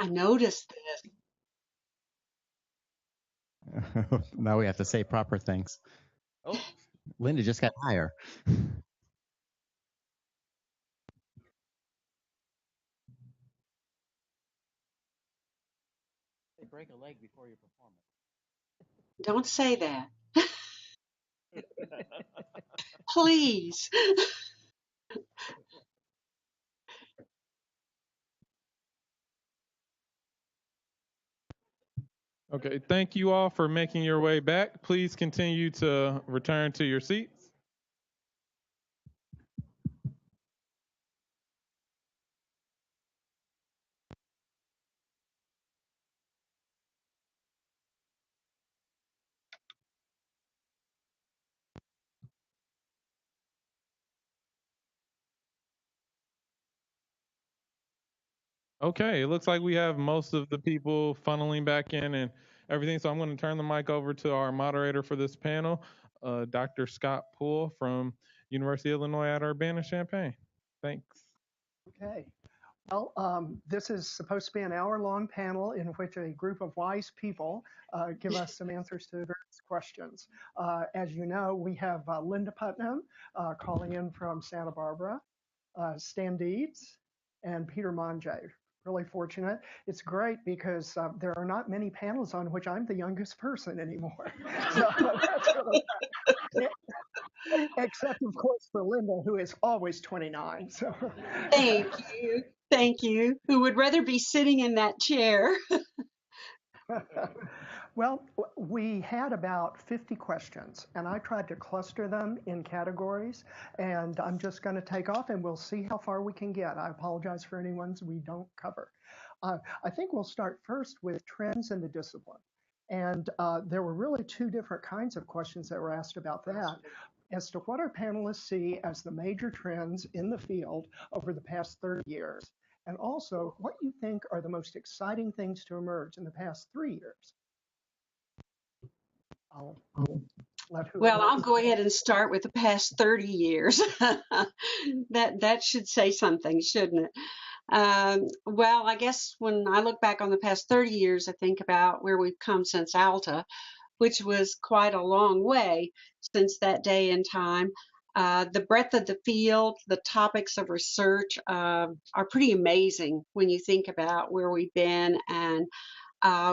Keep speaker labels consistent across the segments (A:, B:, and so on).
A: I noticed
B: Now we have to say proper things. Oh, Linda just got higher. They break a leg before your performance.
A: this. Don't say that. Please.
C: Okay, thank you all for making your way back. Please continue to return to your seats. Okay, it looks like we have most of the people funneling back in and everything. So I'm going to turn the mic over to our moderator for this panel, Dr. Scott Poole from University of Illinois at Urbana-Champaign. Thanks.
D: Okay. Well, this is supposed to be an hour-long panel in which a group of wise people give us some answers to various questions. As you know, we have Linda Putnam calling in from Santa Barbara, Stan Deetz, and Peter Monge. Really fortunate. It's great because there are not many panels on which I'm the youngest person anymore. So that's really except, of course, for Linda, who is always 29. So.
A: Thank you. Thank you. Who would rather be sitting in that chair?
D: Well, we had about 50 questions, and I tried to cluster them in categories, and I'm just going to take off, and we'll see how far we can get. I apologize for any ones we don't cover. I think we'll start first with trends in the discipline. And there were really two different kinds of questions that were asked about that, as to what our panelists see as the major trends in the field over the past 30 years, and also what you think are the most exciting things to emerge in the past 3 years.
A: Well, I'll go ahead and start with the past 30 years. That should say something, shouldn't it? Well, I guess when I look back on the past 30 years, I think about where we've come since Alta, which was quite a long way since that day in time. The breadth of the field, the topics of research are pretty amazing when you think about where we've been and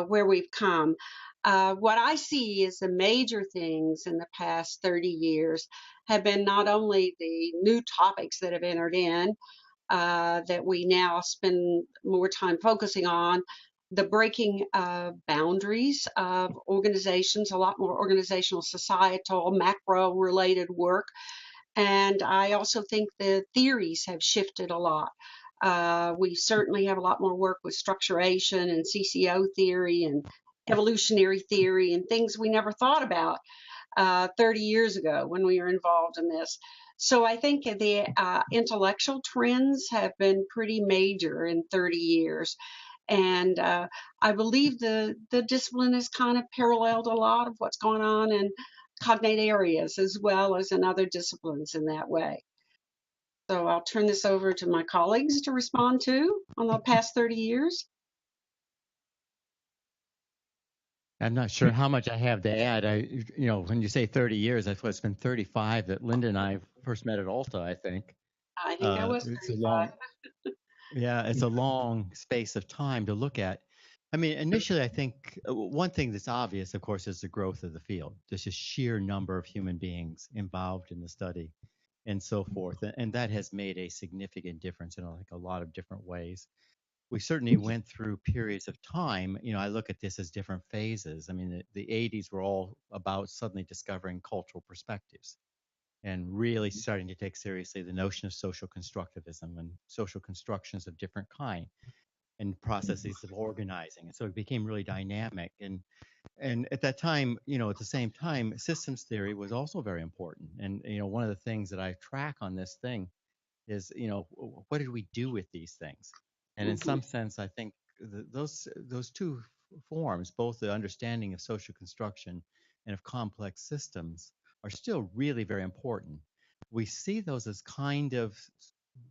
A: where we've come. What I see as the major things in the past 30 years have been not only the new topics that have entered in, that we now spend more time focusing on, the breaking boundaries of organizations, a lot more organizational, societal, macro-related work. And I also think the theories have shifted a lot. We certainly have a lot more work with structuration and CCO theory and evolutionary theory and things we never thought about 30 years ago when we were involved in this. So I think the intellectual trends have been pretty major in 30 years. And I believe the discipline has kind of paralleled a lot of what's going on in cognate areas as well as in other disciplines in that way. So I'll turn this over to my colleagues to respond to on the past 30 years.
B: I'm not sure how much I have to add. When you say 30 years, I thought it's been 35 that Linda and I first met at Alta, I think.
A: I think I was 35.
B: It's a long space of time to look at. I mean, initially, I think one thing that's obvious, of course, is the growth of the field. There's a sheer number of human beings involved in the study and so forth. And that has made a significant difference in a lot of different ways. We certainly went through periods of time. I look at this as different phases. I mean, the 80s were all about suddenly discovering cultural perspectives and really starting to take seriously the notion of social constructivism and social constructions of different kind and processes of organizing. And so it became really dynamic. And at that time, at the same time, systems theory was also very important. And, one of the things that I track on this thing is, what did we do with these things? And in some sense, I think those two forms, both the understanding of social construction and of complex systems, are still really very important. We see those as kind of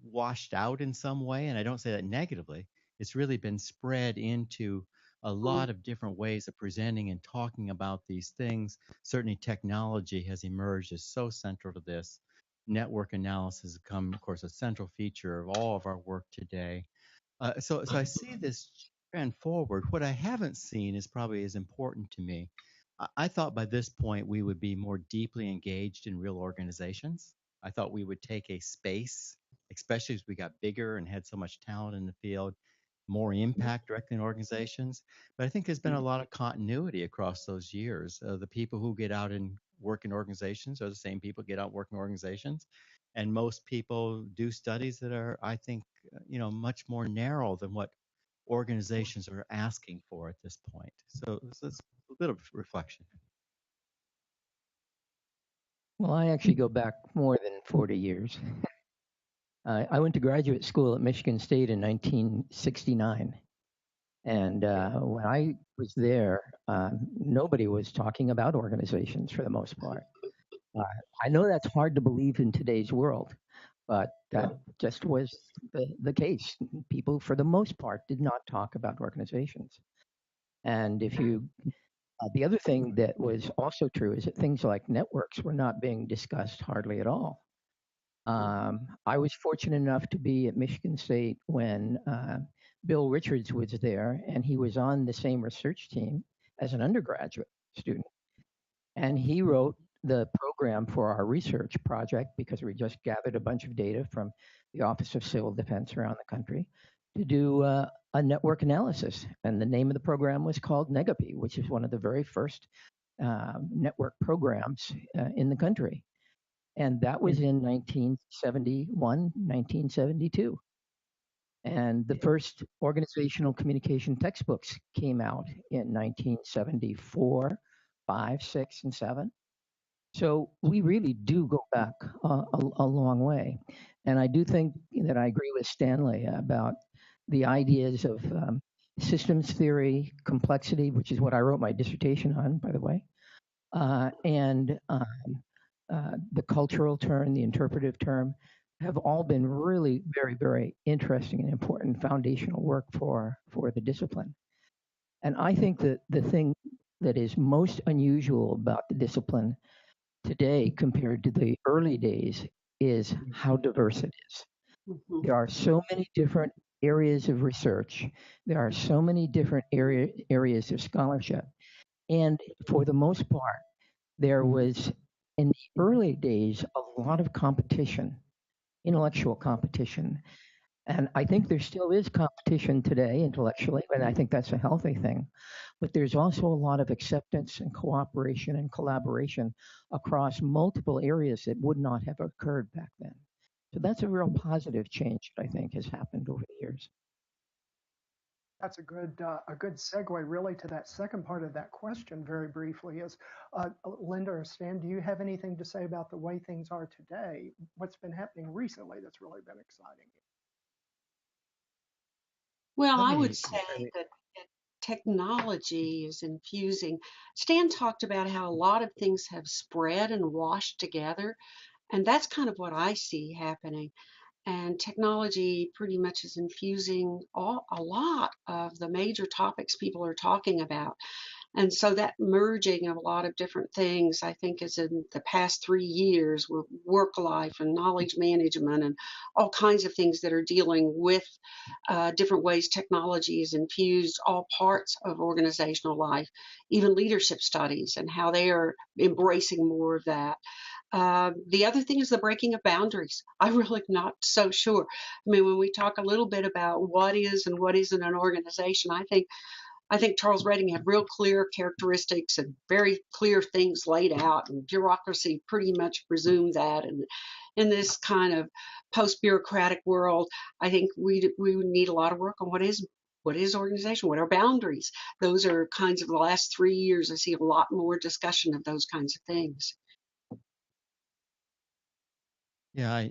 B: washed out in some way, and I don't say that negatively. It's really been spread into a lot of different ways of presenting and talking about these things. Certainly, technology has emerged as so central to this. Network analysis has become, of course, a central feature of all of our work today. So I see this trend forward. What I haven't seen is probably as important to me. I thought by this point we would be more deeply engaged in real organizations. I thought we would take a space, especially as we got bigger and had so much talent in the field, more impact directly in organizations. But I think there's been a lot of continuity across those years. The people who get out and work in organizations are the same people get out and work in organizations. And most people do studies that are, I think, much more narrow than what organizations are asking for at this point. So it's a bit of reflection.
E: Well, I actually go back more than 40 years. I went to graduate school at Michigan State in 1969. And when I was there, nobody was talking about organizations for the most part. I know that's hard to believe in today's world, but that just was the case. People, for the most part, did not talk about organizations. And if you, the other thing that was also true is that things like networks were not being discussed hardly at all. I was fortunate enough to be at Michigan State when Bill Richards was there, and he was on the same research team as an undergraduate student. And he wrote the program for our research project because we just gathered a bunch of data from the Office of Civil Defense around the country to do a network analysis. And the name of the program was called NEGAPI, which is one of the very first network programs in the country. And that was in 1971, 1972. And the first organizational communication textbooks came out in 1974, 5, 6, and 7. So we really do go back a long way. And I do think that I agree with Stanley about the ideas of systems theory, complexity, which is what I wrote my dissertation on, by the way, and the cultural turn, the interpretive term, have all been really very, very interesting and important foundational work for the discipline. And I think that the thing that is most unusual about the discipline today compared to the early days is how diverse it is. There are so many different areas of research. There are so many different areas of scholarship. And for the most part, there was, in the early days, a lot of competition, intellectual competition. And I think there still is competition today intellectually, and I think that's a healthy thing. But there's also a lot of acceptance and cooperation and collaboration across multiple areas that would not have occurred back then. So that's a real positive change that I think has happened over the years.
D: That's a good segue really to that second part of that question very briefly is, Linda or Stan, do you have anything to say about the way things are today? What's been happening recently that's really been exciting?
A: Well, I would say that technology is infusing. Stan talked about how a lot of things have spread and washed together, and that's kind of what I see happening. And technology pretty much is infusing a lot of the major topics people are talking about. And so that merging of a lot of different things, I think, is in the past 3 years with work life and knowledge management and all kinds of things that are dealing with different ways technology is infused all parts of organizational life, even leadership studies and how they are embracing more of that. The other thing is the breaking of boundaries. I'm really not so sure. I mean, when we talk a little bit about what is and what isn't an organization, I think Charles Redding had real clear characteristics and very clear things laid out, and bureaucracy pretty much presumed that. And in this kind of post-bureaucratic world, I think we would need a lot of work on what is organization, what are boundaries. Those are kinds of the last 3 years. I see a lot more discussion of those kinds of things.
B: Yeah,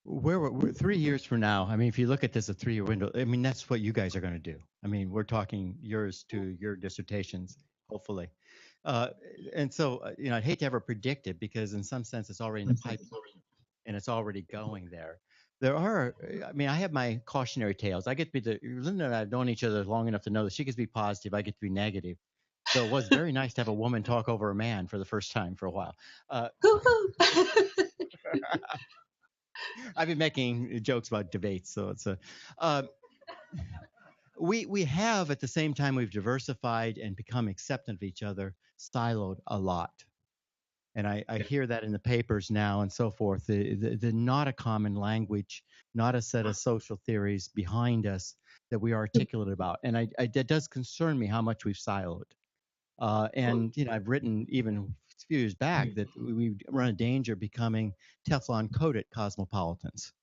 B: we're 3 years from now. I mean, if you look at this a 3-year window, I mean, that's what you guys are going to do. I mean, we're talking yours to your dissertations, hopefully. And so, I'd hate to ever predict it because in some sense it's already in the pipeline and it's already going there. there are, I mean, I have my cautionary tales. I get to be Linda and I have known each other long enough to know that she gets to be positive. I get to be negative. So it was very nice to have a woman talk over a man for the first time for a while. I've been making jokes about debates, so it's we have at the same time we've diversified and become acceptant of each other, siloed a lot. And I hear that in the papers now and so forth. The not a common language, not a set of social theories behind us that we are articulate about. And that does concern me how much we've siloed. And I've written even a few years back that we run a danger of becoming Teflon coated cosmopolitans.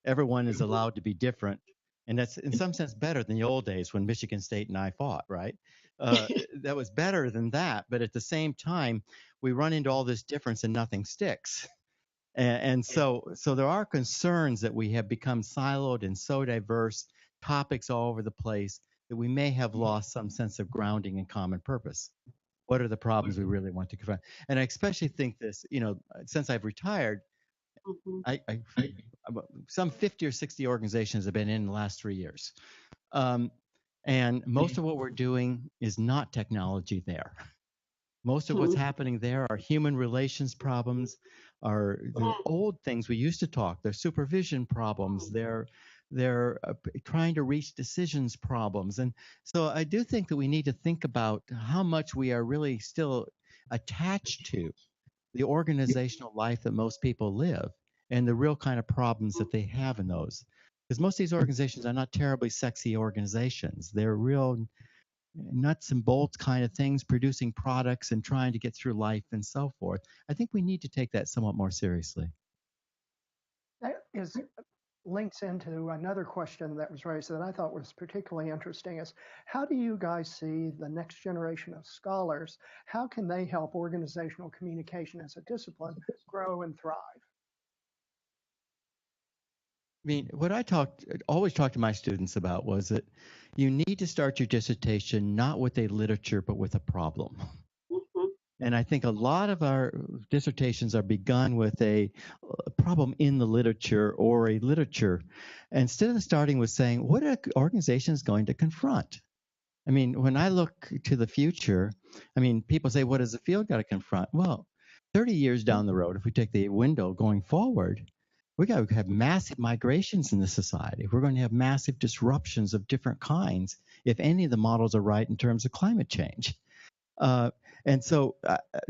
B: Everyone is allowed to be different. And that's in some sense better than the old days when Michigan State and I fought, right? That was better than that. But at the same time, we run into all this difference and nothing sticks. And so there are concerns that we have become siloed and so diverse, topics all over the place, that we may have lost some sense of grounding and common purpose. What are the problems we really want to confront? And I especially think this, since I've retired, I some 50 or 60 organizations have been in the last 3 years. And most of what we're doing is not technology there. Most of what's happening there are human relations problems, are the old things we used to talk. They're supervision problems. They're trying to reach decisions problems. And so I do think that we need to think about how much we are really still attached to the organizational life that most people live and the real kind of problems that they have in those. Because most of these organizations are not terribly sexy organizations. They're real nuts and bolts kind of things, producing products and trying to get through life and so forth. I think we need to take that somewhat more seriously.
D: That links into another question that was raised that I thought was particularly interesting is, how do you guys see the next generation of scholars? How can they help organizational communication as a discipline grow and thrive?
B: I mean, what I always talked to my students about was that you need to start your dissertation not with a literature, but with a problem. And I think a lot of our dissertations are begun with a problem in the literature or a literature, instead of starting with saying, what are organizations going to confront? I mean, when I look to the future, I mean, people say, what does the field got to confront? Well, 30 years down the road, if we take the window going forward, we got to have massive migrations in the society. We're going to have massive disruptions of different kinds if any of the models are right in terms of climate change. And so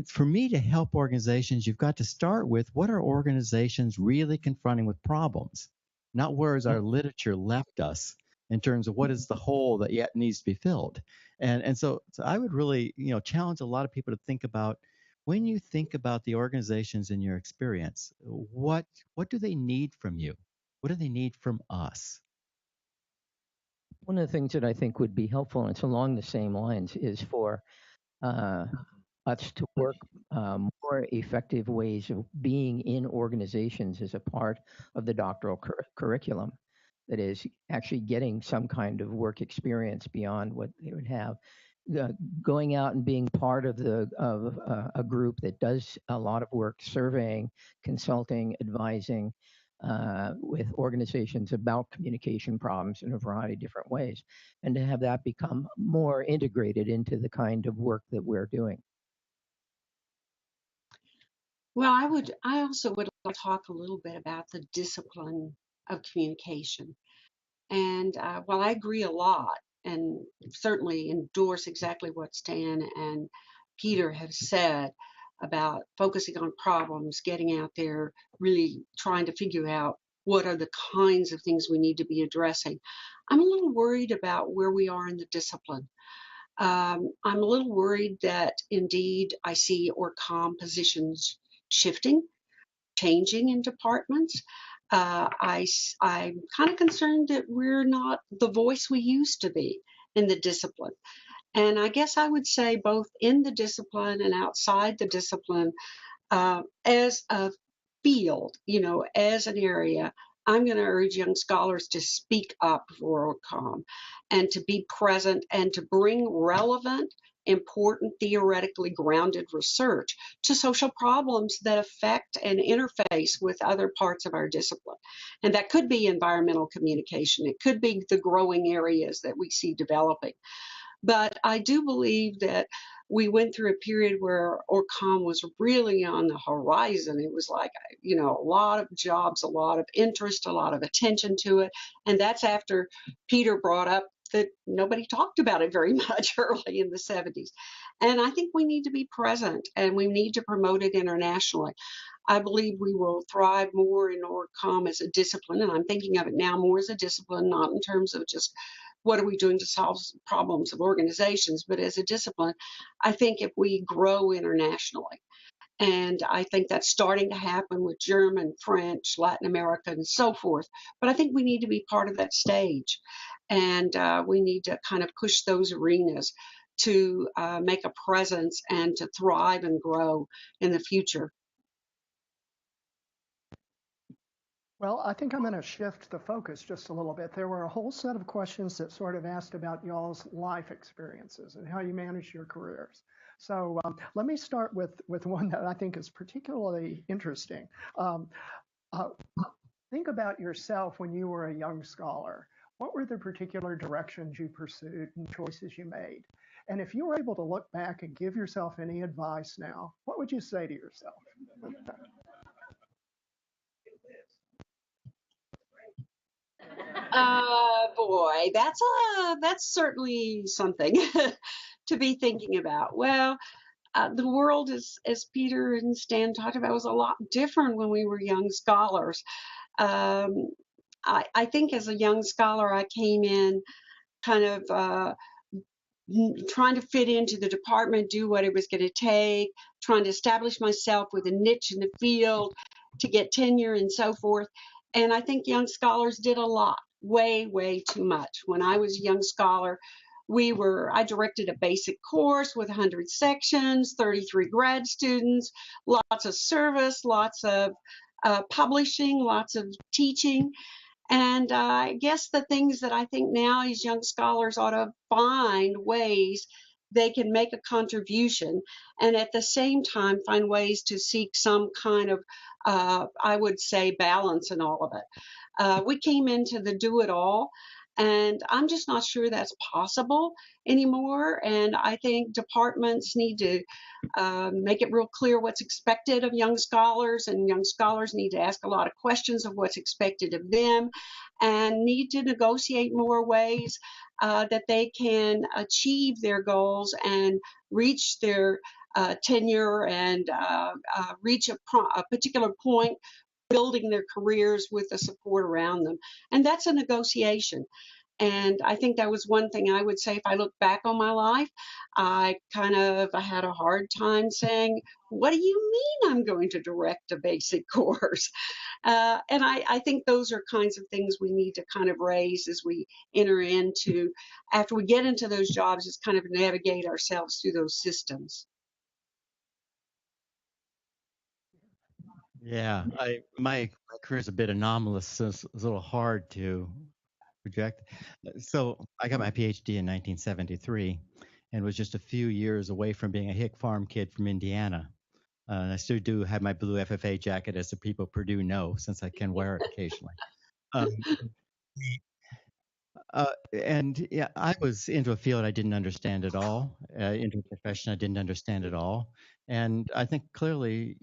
B: for me to help organizations, you've got to start with, what are organizations really confronting with problems? Not where has our literature left us in terms of what is the hole that yet needs to be filled. And so I would really challenge a lot of people to think about, when you think about the organizations in your experience, what do they need from you? What do they need from us?
E: One of the things that I think would be helpful, and it's along the same lines, is for us to work more effective ways of being in organizations as a part of the doctoral curriculum. That is, actually getting some kind of work experience beyond what they would have. Going out and being part of a group that does a lot of work surveying, consulting, advising with organizations about communication problems in a variety of different ways, and to have that become more integrated into the kind of work that we're doing.
A: Well, I also would like to talk a little bit about the discipline of communication. And while I agree a lot and certainly endorse exactly what Stan and Peter have said about focusing on problems, getting out there, really trying to figure out what are the kinds of things we need to be addressing, I'm a little worried about where we are in the discipline. I'm a little worried that indeed I see ORCOM positions shifting, changing in departments. I'm kind of concerned that we're not the voice we used to be in the discipline. And I guess I would say both in the discipline and outside the discipline, as a field, as an area, I'm going to urge young scholars to speak up for ORCOM and to be present and to bring relevant important theoretically grounded research to social problems that affect and interface with other parts of our discipline. And that could be environmental communication. It could be the growing areas that we see developing. But I do believe that we went through a period where ORCOM was really on the horizon. It was like, a lot of jobs, a lot of interest, a lot of attention to it. And that's after Peter brought up that nobody talked about it very much early in the 70s. And I think we need to be present and we need to promote it internationally. I believe we will thrive more in ORCOM as a discipline, and I'm thinking of it now more as a discipline, not in terms of just what are we doing to solve problems of organizations, but as a discipline, I think if we grow internationally, and I think that's starting to happen with German, French, Latin America, and so forth. But I think we need to be part of that stage, and we need to kind of push those arenas to make a presence and to thrive and grow in the future.
D: Well, I think I'm going to shift the focus just a little bit. There were a whole set of questions that sort of asked about y'all's life experiences and how you manage your careers. So let me start with one that I think is particularly interesting. Think about yourself when you were a young scholar. What were the particular directions you pursued and choices you made? And if you were able to look back and give yourself any advice now, what would you say to yourself?
A: Boy, that's certainly something to be thinking about. Well, the world, as Peter and Stan talked about, was a lot different when we were young scholars. I think as a young scholar, I came in kind of trying to fit into the department, do what it was going to take, trying to establish myself with a niche in the field to get tenure and so forth. And I think young scholars did a lot, way too much. When I was a young scholar, I directed a basic course with 100 sections, 33 grad students, lots of service, lots of publishing, lots of teaching. And I guess the things that I think now as young scholars ought to find ways they can make a contribution and at the same time find ways to seek some kind of, I would say, balance in all of it. We came into the do-it-all, and I'm just not sure that's possible anymore. And I think departments need to make it real clear what's expected of young scholars, and young scholars need to ask a lot of questions of what's expected of them and need to negotiate more ways that they can achieve their goals and reach their tenure and reach a particular point, building their careers with the support around them. And that's a negotiation. And I think that was one thing I would say if I look back on my life. I had a hard time saying, what do you mean I'm going to direct a basic course? And I think those are kinds of things we need to kind of raise as we after we get into those jobs, is kind of navigate ourselves through those systems.
B: Yeah, my career is a bit anomalous, so it's a little hard to project. So I got my PhD in 1973 and was just a few years away from being a hick farm kid from Indiana. And I still do have my blue FFA jacket, as the people at Purdue know, since I can wear it occasionally. And yeah, I was into a field I didn't understand at all, into a profession I didn't understand at all. And I think clearly,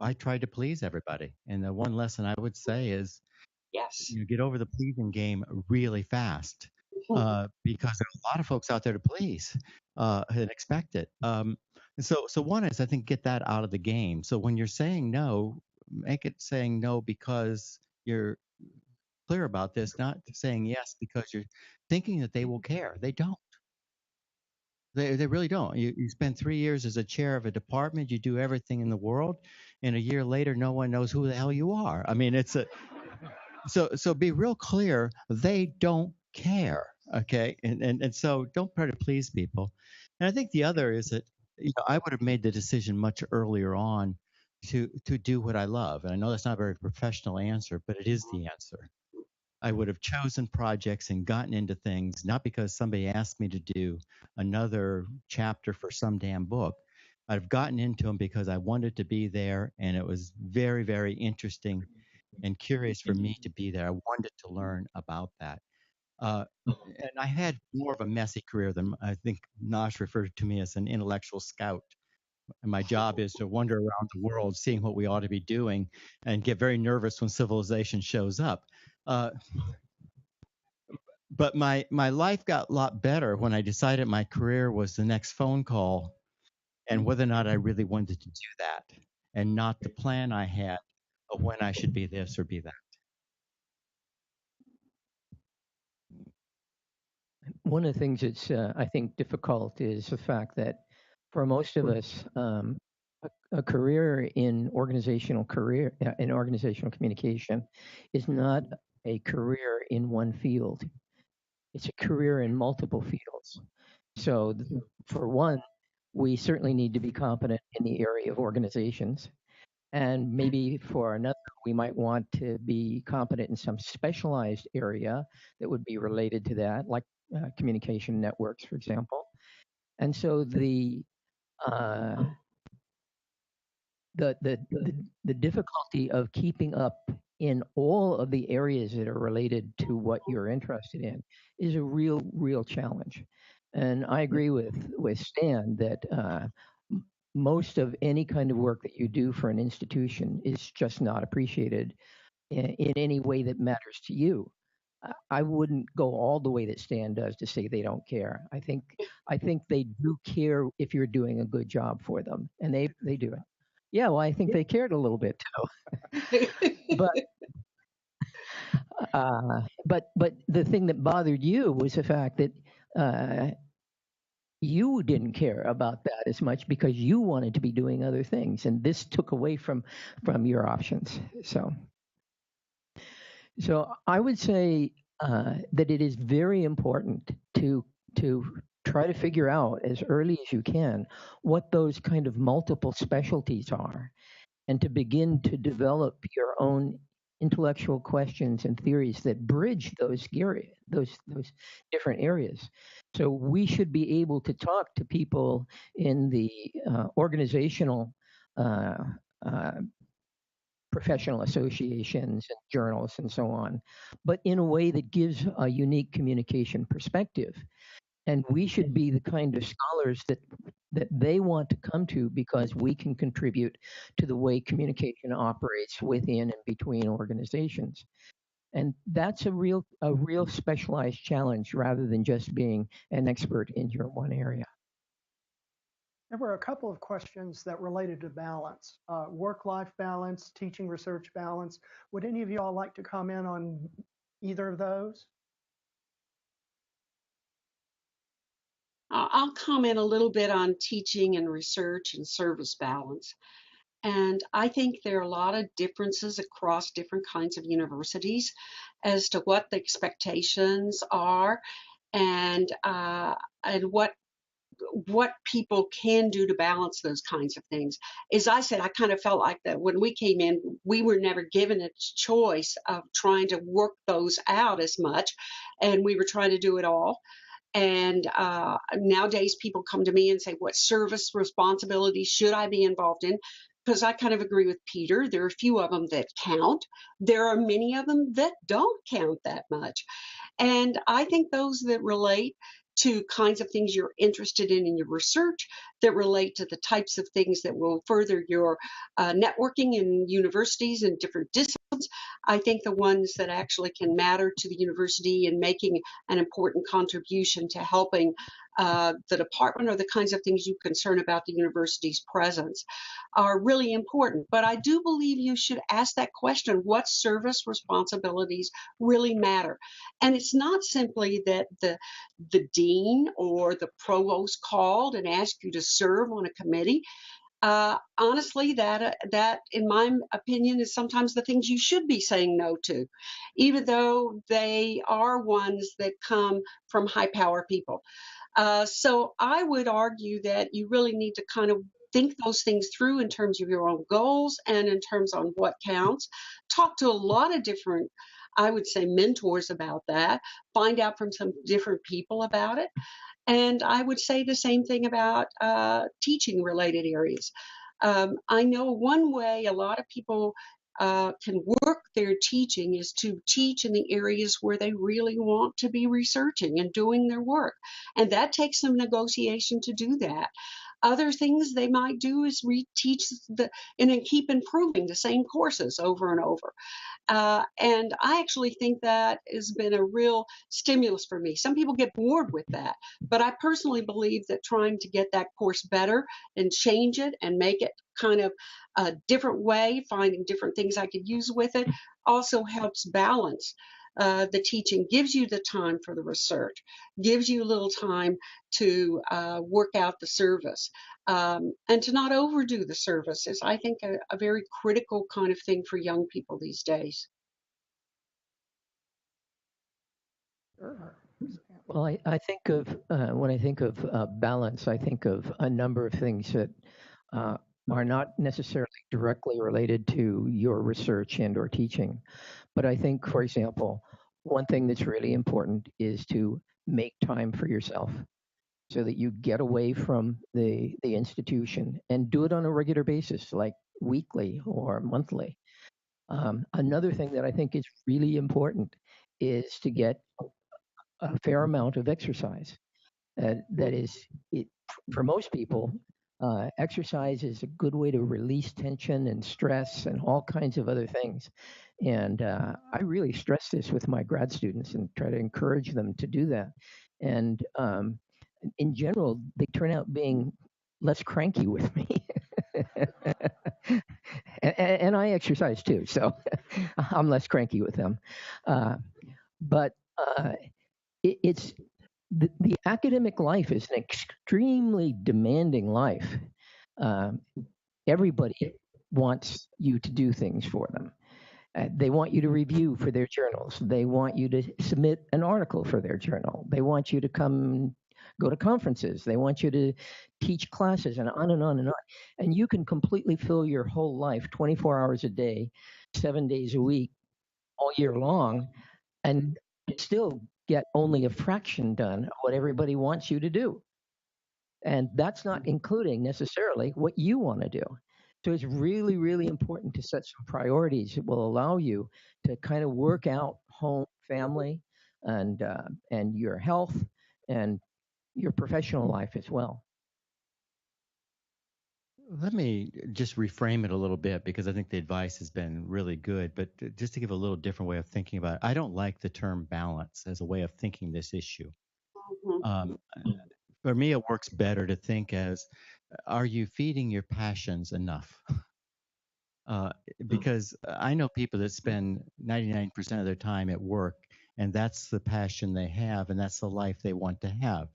B: I tried to please everybody. And the one lesson I would say is,
A: Yes.
B: get over the pleasing game really fast, because there are a lot of folks out there to please and expect it. So one is, I think, get that out of the game. So when you're saying no, make it saying no because you're clear about this, not saying yes because you're thinking that they will care. They don't. They really don't. You spend 3 years as a chair of a department, you do everything in the world, and a year later, no one knows who the hell you are. I mean, so be real clear. They don't care. Okay. And so don't try to please people. And I think the other is that, I would have made the decision much earlier on to do what I love. And I know that's not a very professional answer, but it is the answer. I would have chosen projects and gotten into things, not because somebody asked me to do another chapter for some damn book. I'd have gotten into them because I wanted to be there, and it was very, very interesting and curious for me to be there. I wanted to learn about that. And I had more of a messy career than I think Nash referred to me as an intellectual scout. And my job is to wander around the world, seeing what we ought to be doing, and get very nervous when civilization shows up. But my life got a lot better when I decided my career was the next phone call, and whether or not I really wanted to do that, and not the plan I had of when I should be this or be that.
E: One of the things that's, I think, difficult is the fact that for most of us, a career in organizational communication is not a career in one field. It's a career in multiple fields. So, for one, we certainly need to be competent in the area of organizations. And maybe for another, we might want to be competent in some specialized area that would be related to that, like communication networks, for example. And so the difficulty of keeping up in all of the areas that are related to what you're interested in is a real challenge. And I agree with Stan that most of any kind of work that you do for an institution is just not appreciated in any way that matters to you. I wouldn't go all the way that Stan does to say they don't care. I think they do care if you're doing a good job for them, and they do it. Yeah, well, I think they cared a little bit too. But the thing that bothered you was the fact that you didn't care about that as much because you wanted to be doing other things, and this took away from your options. So I would say that it is very important to try to figure out as early as you can what those kind of multiple specialties are, and to begin to develop your own intellectual questions and theories that bridge those different areas. So we should be able to talk to people in the organizational professional associations and journals and so on, but in a way that gives a unique communication perspective. And we should be the kind of scholars that they want to come to because we can contribute to the way communication operates within and between organizations. And that's a real specialized challenge rather than just being an expert in your one area.
D: There were a couple of questions that related to balance, work-life balance, teaching research balance. Would any of you all like to comment on either of those?
A: I'll comment a little bit on teaching and research and service balance. And I think there are a lot of differences across different kinds of universities as to what the expectations are and what people can do to balance those kinds of things. As I said, I kind of felt like that when we came in, we were never given a choice of trying to work those out as much, and we were trying to do it all. And nowadays people come to me and say, what service responsibilities should I be involved in? Because I kind of agree with Peter. There are a few of them that count. There are many of them that don't count that much. And I think those that relate to kinds of things you're interested in your research, that relate to the types of things that will further your networking in universities and different disciplines, I think the ones that actually can matter to the university and making an important contribution to helping the department or the kinds of things you concern about the university's presence are really important. But I do believe you should ask that question, what service responsibilities really matter? And it's not simply that the dean or the provost called and asked you to serve on a committee. Honestly, that, in my opinion, is sometimes the things you should be saying no to, even though they are ones that come from high power people. So I would argue that you really need to kind of think those things through in terms of your own goals and in terms on what counts. Talk to a lot of different I would say, mentors about that, find out from some different people about it. And I would say the same thing about teaching related areas. I know one way a lot of people can work their teaching is to teach in the areas where they really want to be researching and doing their work. And that takes some negotiation to do that. Other things they might do is reteach and then keep improving the same courses over and over. And I actually think that has been a real stimulus for me. Some people get bored with that, but I personally believe that trying to get that course better and change it and make it kind of a different way, finding different things I could use with it, also helps balance the teaching, gives you the time for the research, gives you a little time to work out the service. And to not overdo the service is, I think, a very critical kind of thing for young people these days.
D: Sure.
E: Well, I think of when I think of balance, I think of a number of things that are not necessarily directly related to your research and or teaching. But I think, for example, one thing that's really important is to make time for yourself so that you get away from the institution and do it on a regular basis, like weekly or monthly. Another thing that I think is really important is to get a fair amount of exercise. That is, for most people, exercise is a good way to release tension and stress and all kinds of other things. And I really stress this with my grad students and try to encourage them to do that. And in general, they turn out being less cranky with me. and I exercise too, so I'm less cranky with them. But it's the academic life is an extremely demanding life. Everybody wants you to do things for them. They want you to review for their journals. They want you to submit an article for their journal. They want you to go to conferences. They want you to teach classes and on and on and on. And you can completely fill your whole life 24 hours a day, 7 days a week, all year long, and still get only a fraction done of what everybody wants you to do. And that's not including necessarily what you want to do. So it's really, really important to set some priorities that will allow you to kind of work out home, family, and your health and your professional life as well.
B: Let me just reframe it a little bit because I think the advice has been really good, but just to give a little different way of thinking about it, I don't like the term balance as a way of thinking this issue.
A: Mhm.
B: For me, it works better to think as, are you feeding your passions enough? Because I know people that spend 99% of their time at work, and that's the passion they have, and that's the life they want to have.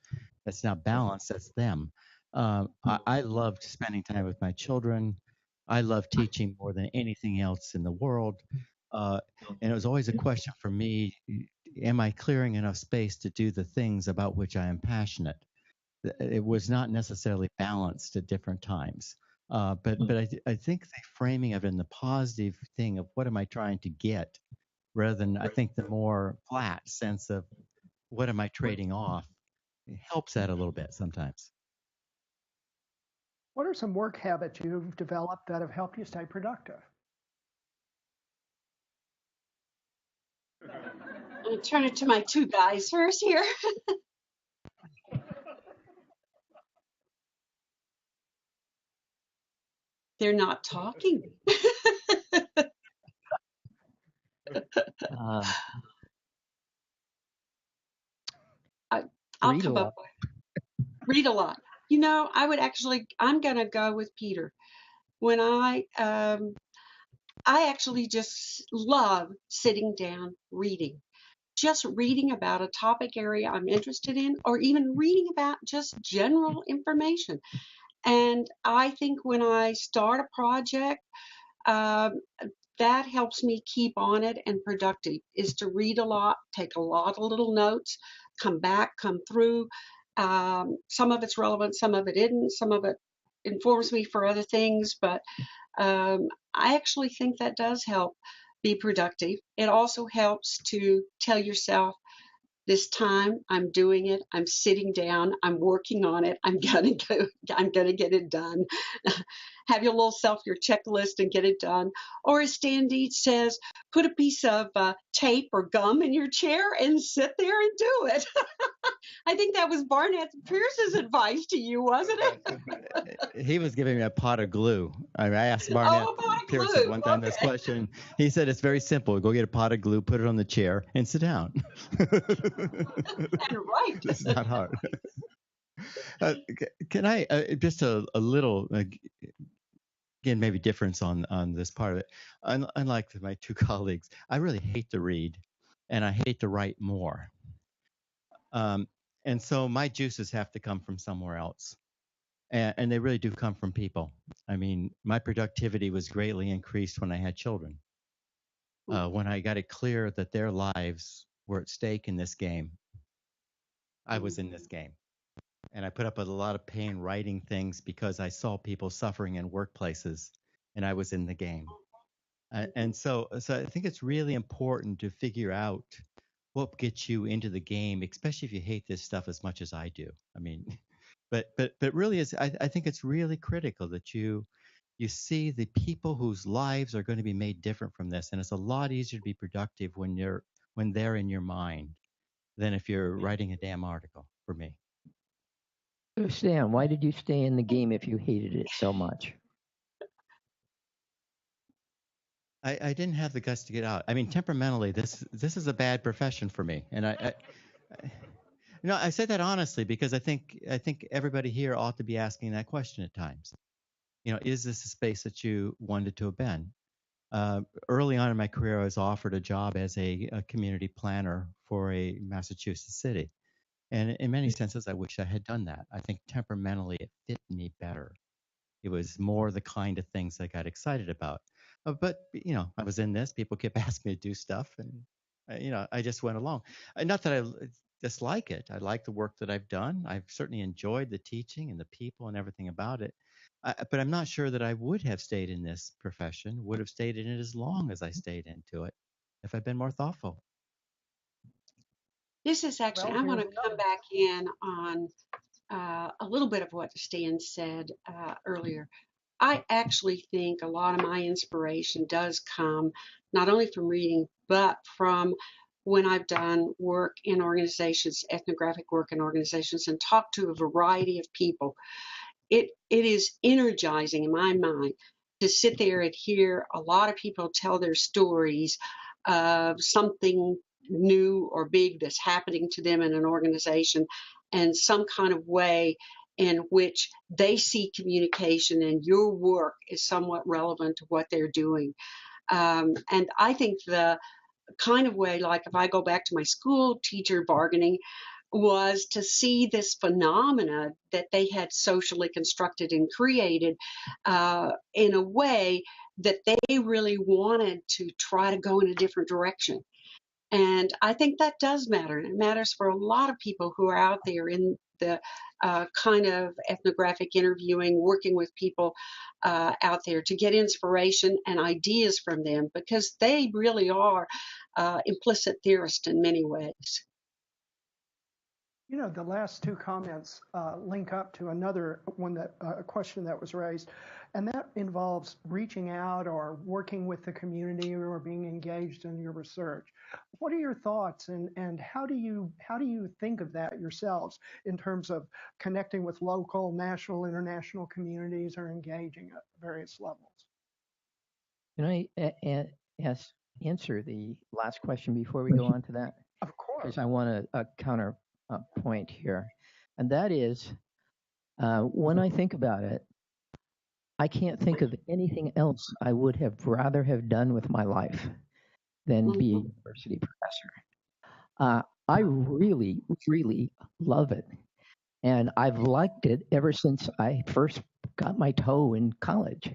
B: That's not balance, that's them. I loved spending time with my children. I love teaching more than anything else in the world. And it was always a question for me, am I clearing enough space to do the things about which I am passionate? It was not necessarily balanced at different times. But I think the framing of it in the positive thing of what am I trying to get rather than I think the more flat sense of what am I trading off, it helps that a little bit sometimes.
D: What are some work habits you've developed that have helped you stay productive?
A: I'm going to turn it to my two guys first here. They're not talking. I'll come up with read a lot. You know, I'm going to go with Peter. When I actually just love sitting down reading. Just reading about a topic area I'm interested in, or even reading about just general information. And I think when I start a project, that helps me keep on it and productive, is to read a lot, take a lot of little notes, come back, come through. Some of it's relevant, some of it isn't, some of it informs me for other things, but I actually think that does help be productive. It also helps to tell yourself, this time I'm doing it, I'm sitting down, I'm working on it, I'm gonna get it done. Have your little your checklist and get it done. Or as Stan Deetz says, put a piece of tape or gum in your chair and sit there and do it. I think that was Barnett Pierce's advice to you, wasn't it?
B: He was giving me a pot of glue. I asked Barnett Pierce at one time this question. He said it's very simple. Go get a pot of glue, put it on the chair, and sit down.
A: And right.
B: It's not hard. Can I just a little again maybe difference on this part of it? Unlike my two colleagues, I really hate to read, and I hate to write more. And so my juices have to come from somewhere else. And they really do come from people. I mean, my productivity was greatly increased when I had children. When I got it clear that their lives were at stake in this game, I was in this game. And I put up with a lot of pain writing things because I saw people suffering in workplaces, and I was in the game. And so I think it's really important to figure out what gets you into the game, especially if you hate this stuff as much as I do. I mean, but really, I think it's really critical that you see the people whose lives are going to be made different from this, and it's a lot easier to be productive when they're in your mind than if you're writing a damn article. For me.
E: So Stan, why did you stay in the game if you hated it so much?
B: I didn't have the guts to get out. I mean, temperamentally, this is a bad profession for me, and I say that honestly because I think everybody here ought to be asking that question at times. Is this a space that you wanted to have been? Early on in my career, I was offered a job as a community planner for a Massachusetts city, and in many senses, I wish I had done that. I think temperamentally, it fit me better. It was more the kind of things I got excited about. But I was in this. People kept asking me to do stuff, and I just went along. Not that I dislike it. I like the work that I've done. I've certainly enjoyed the teaching and the people and everything about it. But I'm not sure that I would have stayed in this profession, would have stayed in it as long as I stayed into it, if I'd been more thoughtful.
A: This is actually, I want to come back in on a little bit of what Stan said earlier. I actually think a lot of my inspiration does come not only from reading, but from when I've done work in organizations, ethnographic work in organizations, and talked to a variety of people. It is energizing in my mind to sit there and hear a lot of people tell their stories of something new or big that's happening to them in an organization, and some kind of way in which they see communication and your work is somewhat relevant to what they're doing. And I think the kind of way, like if I go back to my school teacher bargaining, was to see this phenomena that they had socially constructed and created in a way that they really wanted to try to go in a different direction. And I think that does matter. It matters for a lot of people who are out there in the kind of ethnographic interviewing, working with people out there to get inspiration and ideas from them, because they really are implicit theorists in many ways.
D: The last two comments link up to another one a question that was raised, and that involves reaching out or working with the community or being engaged in your research. What are your thoughts, and how do you think of that yourselves in terms of connecting with local, national, international communities or engaging at various levels?
E: Can I answer the last question before we go on to that?
D: Of course.
E: Because I want a counter point here, and that is when I think about it, I can't think of anything else I would have rather have done with my life than be a university professor. I really, really love it, and I've liked it ever since I first got my toe in college.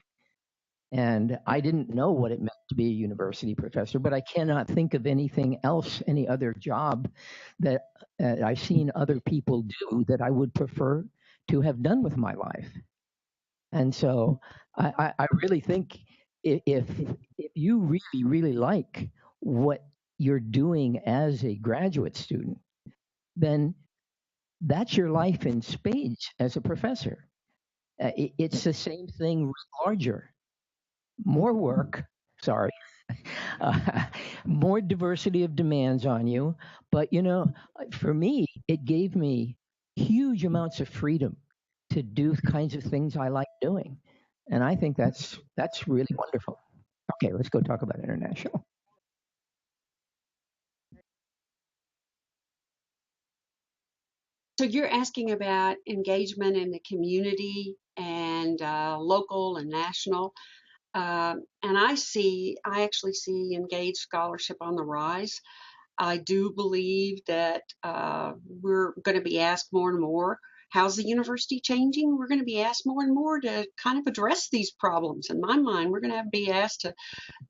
E: And I didn't know what it meant to be a university professor, but I cannot think of anything else, any other job that I've seen other people do that I would prefer to have done with my life. And so I really think if you really, really like what you're doing as a graduate student, then that's your life in spades as a professor. It's the same thing, larger, more work. Sorry, uh, more diversity of demands on you. But for me, it gave me huge amounts of freedom to do the kinds of things I like doing, and I think that's really wonderful. Okay, let's go talk about international.
A: So you're asking about engagement in the community and local and national. And I actually see engaged scholarship on the rise. I do believe that we're going to be asked more and more, how's the university changing? We're going to be asked more and more to kind of address these problems. In my mind, we're going to be asked to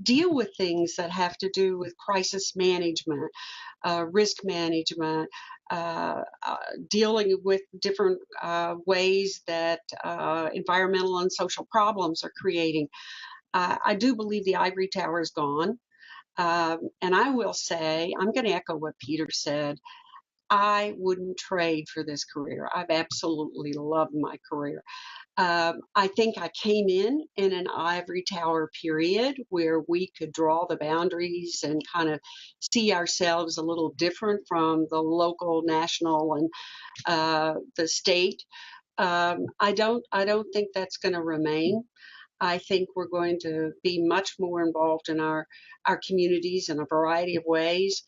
A: deal with things that have to do with crisis management, risk management, dealing with different ways that environmental and social problems are creating. I do believe the ivory tower is gone. And I will say, I'm going to echo what Peter said. I wouldn't trade for this career. I've absolutely loved my career. I think I came in an ivory tower period where we could draw the boundaries and kind of see ourselves a little different from the local, national, and the state. I don't think that's going to remain. I think we're going to be much more involved in our communities in a variety of ways.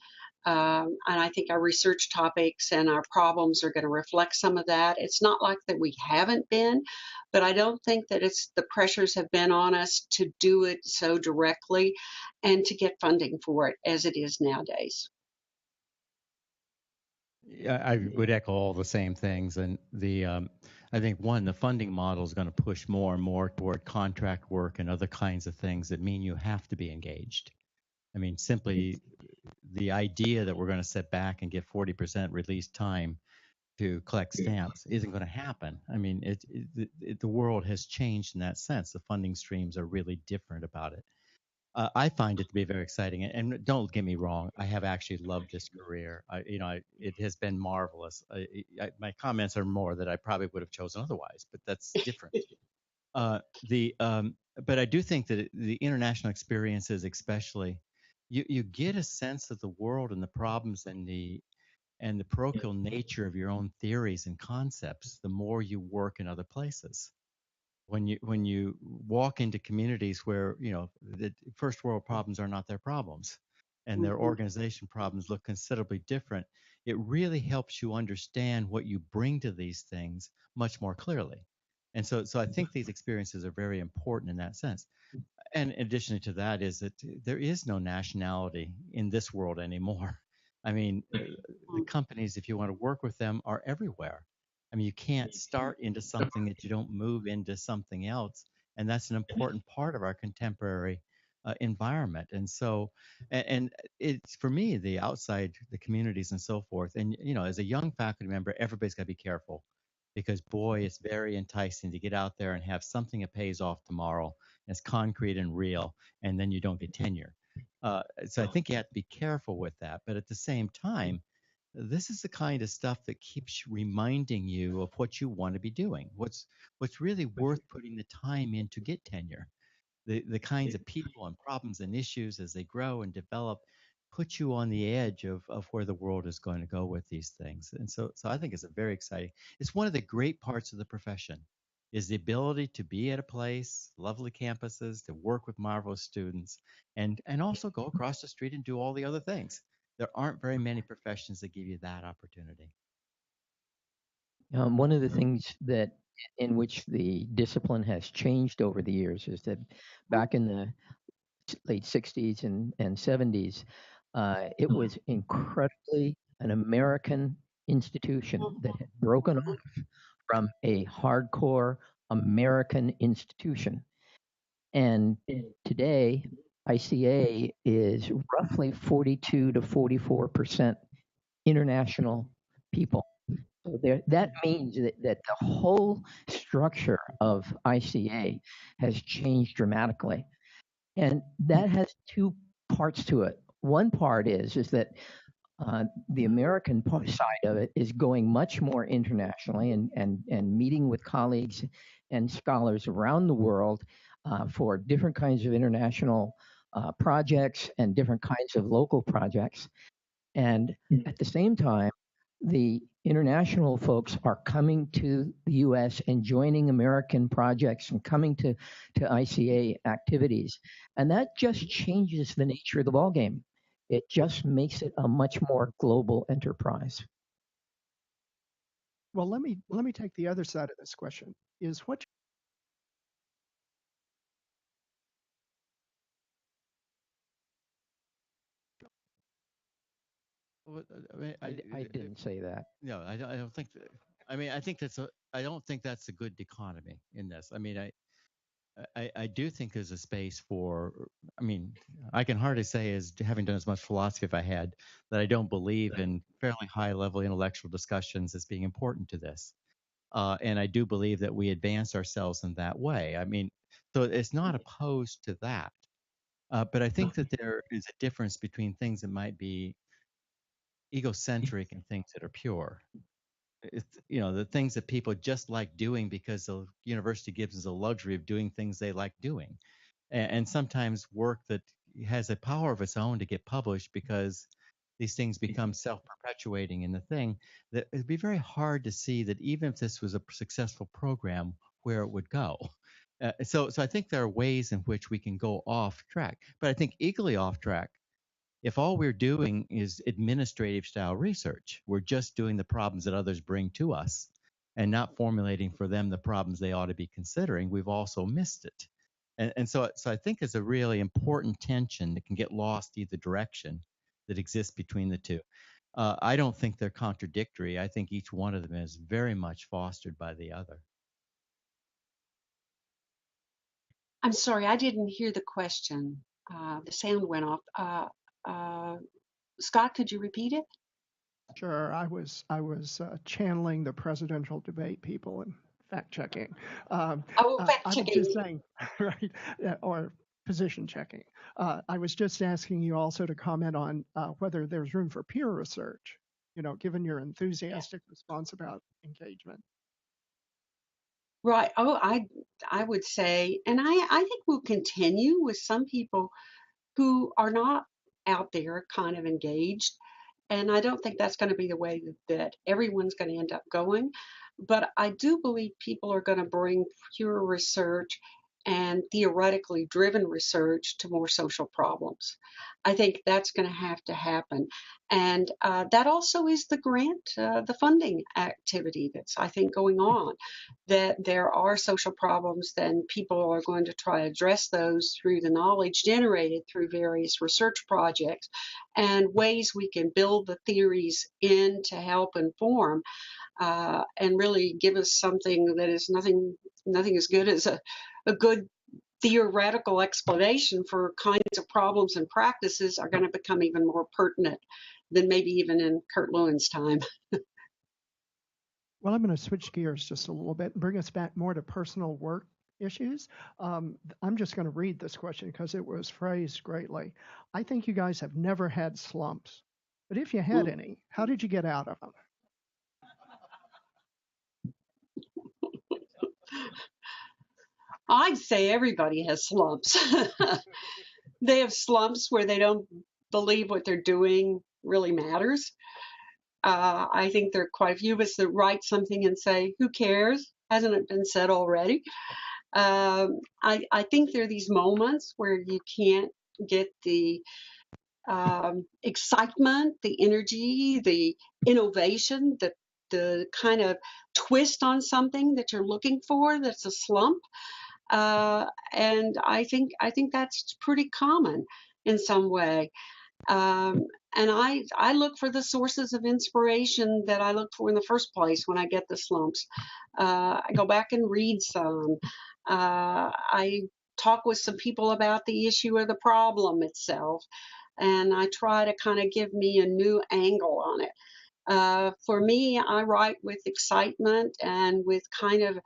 A: And I think our research topics and our problems are going to reflect some of that. It's not like that we haven't been, but I don't think that the pressures have been on us to do it so directly and to get funding for it as it is nowadays.
B: Yeah, I would echo all the same things, and I think the funding model is going to push more and more toward contract work and other kinds of things that mean you have to be engaged. I mean, simply the idea that we're going to sit back and get 40% release time to collect stamps isn't going to happen. I mean, the world has changed in that sense. The funding streams are really different about it. I find it to be very exciting, and don't get me wrong, I have actually loved this career. It has been marvelous. My comments are more that I probably would have chosen otherwise, but that's different. But I do think that the international experiences, especially, you get a sense of the world and the problems and the parochial nature of your own theories and concepts the more you work in other places. When you walk into communities where the first world problems are not their problems and their organization problems look considerably different, it really helps you understand what you bring to these things much more clearly. And so I think these experiences are very important in that sense. And in addition to that is that there is no nationality in this world anymore. I mean, the companies, if you want to work with them, are everywhere. I mean, you can't start into something that you don't move into something else. And that's an important part of our contemporary environment. And so, and it's for me, the outside, the communities and so forth. And, as a young faculty member, everybody's got to be careful because, boy, it's very enticing to get out there and have something that pays off tomorrow. It's concrete and real, and then you don't get tenure. So I think you have to be careful with that. But at the same time, this is the kind of stuff that keeps reminding you of what you want to be doing. What's really worth putting the time in to get tenure. The kinds of people and problems and issues as they grow and develop put you on the edge of where the world is going to go with these things. And so I think it's a very exciting. It's one of the great parts of the profession is the ability to be at a place, lovely campuses, to work with marvelous students, and also go across the street and do all the other things. There aren't very many professions that give you that opportunity.
E: One of the things that in which the discipline has changed over the years is that back in the late 60s and 70s, it was incredibly an American institution that had broken off from a hardcore American institution. And today, ICA is roughly 42 to 44% international people. So that means that the whole structure of ICA has changed dramatically. And that has two parts to it. One part is that the American side of it is going much more internationally and meeting with colleagues and scholars around the world for different kinds of international projects and different kinds of local projects. And at the same time, the international folks are coming to the US and joining American projects and coming to ICA activities. And that just changes the nature of the ballgame. It just makes it a much more global enterprise.
D: Well, let me take the other side of this question. Is what
E: I didn't say that.
B: No, I don't think. I mean, I think that's a. I don't think that's a good dichotomy in this. I mean, I do think there's a space for. I mean, I can hardly say, as having done as much philosophy if I had, that I don't believe in fairly high level intellectual discussions as being important to this. And I do believe that we advance ourselves in that way. I mean, so it's not opposed to that. But I think that there is a difference between things that might be egocentric and things that are pure. It's, the things that people just like doing because the university gives us the luxury of doing things they like doing. And sometimes work that has a power of its own to get published because these things become self-perpetuating in the thing, that it'd be very hard to see that even if this was a successful program, where it would go. So I think there are ways in which we can go off track, but I think equally off track if all we're doing is administrative style research. We're just doing the problems that others bring to us and not formulating for them the problems they ought to be considering. We've also missed it. And so I think it's a really important tension that can get lost either direction that exists between the two. I don't think they're contradictory. I think each one of them is very much fostered by the other.
A: I'm sorry, I didn't hear the question. The sound went off. Scott, could you repeat it?
D: Sure, I was channeling the presidential debate people and fact checking.
A: Fact
D: I was just saying, right, or position checking. I was just asking you also to comment on whether there's room for peer research. Given your enthusiastic response about engagement.
A: Right. Oh, I would say, and I think we'll continue with some people who are not out there kind of engaged. And I don't think that's going to be the way that everyone's going to end up going. But I do believe people are going to bring pure research and theoretically driven research to more social problems. I think that's going to have to happen. And that also is the grant, the funding activity that's, I think, going on, that there are social problems, then people are going to try to address those through the knowledge generated through various research projects and ways we can build the theories in to help inform and really give us something that is nothing as good as a good theoretical explanation for kinds of problems and practices are going to become even more pertinent than maybe even in Kurt Lewin's time.
D: Well, I'm going to switch gears just a little bit and bring us back more to personal work issues. I'm just going to read this question because it was phrased greatly. I think you guys have never had slumps, but if you had any, how did you get out of them?
A: I'd say everybody has slumps. They have slumps where they don't believe what they're doing really matters. I think there are quite a few of us that write something and say, who cares? Hasn't it been said already? I think there are these moments where you can't get the excitement, the energy, the innovation, the kind of twist on something that you're looking for. That's a slump. And I think that's pretty common in some way. And I look for the sources of inspiration that I look for in the first place when I get the slumps. I go back and read some. I talk with some people about the issue or the problem itself, and I try to kind of give me a new angle on it. For me, I write with excitement and with kind of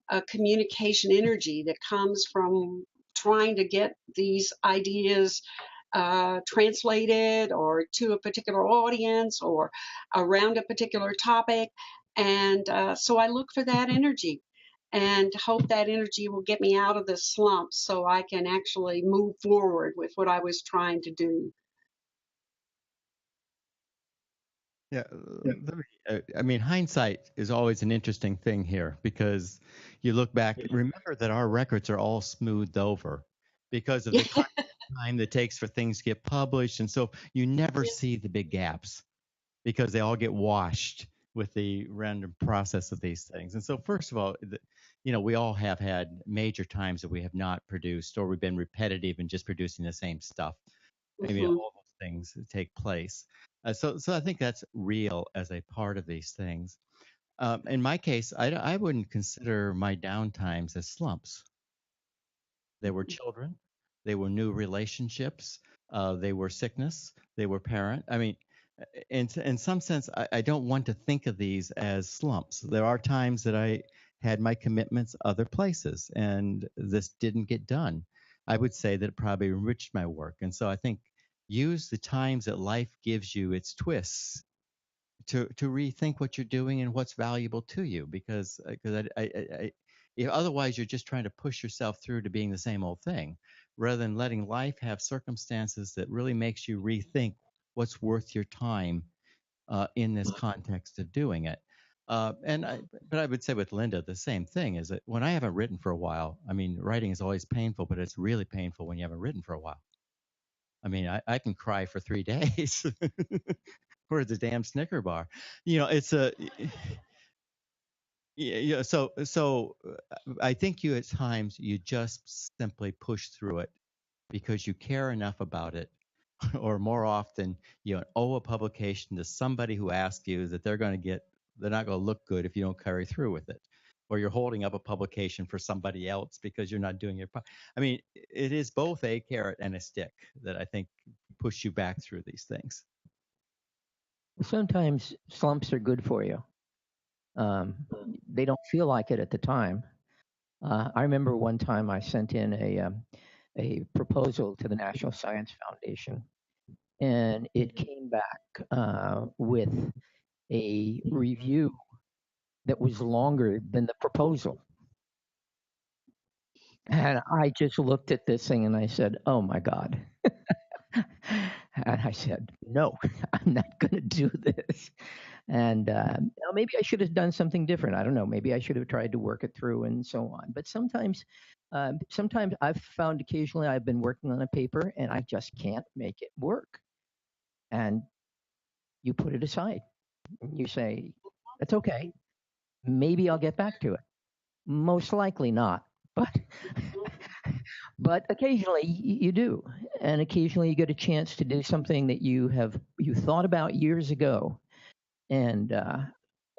A: a communication energy that comes from trying to get these ideas translated or to a particular audience or around a particular topic. And so I look for that energy and hope that energy will get me out of the slump so I can actually move forward with what I was trying to do.
B: Yeah, I mean, hindsight is always an interesting thing here because you look back, remember that our records are all smoothed over because of the kind of time that it takes for things to get published. And so you never see the big gaps because they all get washed with the random process of these things. And so, first of all, we all have had major times that we have not produced or we've been repetitive and just producing the same stuff. I mean, all those things take place. So I think that's real as a part of these things. In my case, I wouldn't consider my downtimes as slumps. They were children, they were new relationships, they were sickness, they were parent. I mean, in some sense, I don't want to think of these as slumps. There are times that I had my commitments other places, and this didn't get done. I would say that it probably enriched my work. And so I think use the times that life gives you its twists to rethink what you're doing and what's valuable to you, because otherwise you're just trying to push yourself through to being the same old thing rather than letting life have circumstances that really makes you rethink what's worth your time in this context of doing it. But I would say with Linda, the same thing is that when I haven't written for a while, I mean, writing is always painful, but it's really painful when you haven't written for a while. I mean, I can cry for 3 days for the damn Snicker bar. It's a, yeah. So I think at times you just simply push through it because you care enough about it, or more often you owe a publication to somebody who asked you that they're not going to look good if you don't carry through with it, or you're holding up a publication for somebody else because you're not doing your part. I mean, it is both a carrot and a stick that I think push you back through these things.
E: Sometimes slumps are good for you. They don't feel like it at the time. I remember one time I sent in a proposal to the National Science Foundation, and it came back with a review that was longer than the proposal. And I just looked at this thing and I said, oh my God. And I said, no, I'm not going to do this. And maybe I should have done something different. I don't know. Maybe I should have tried to work it through and so on. But sometimes I've found occasionally I've been working on a paper and I just can't make it work. And you put it aside. You say, that's okay. Maybe I'll get back to it. Most likely not. But occasionally you do, and occasionally you get a chance to do something that you thought about years ago, and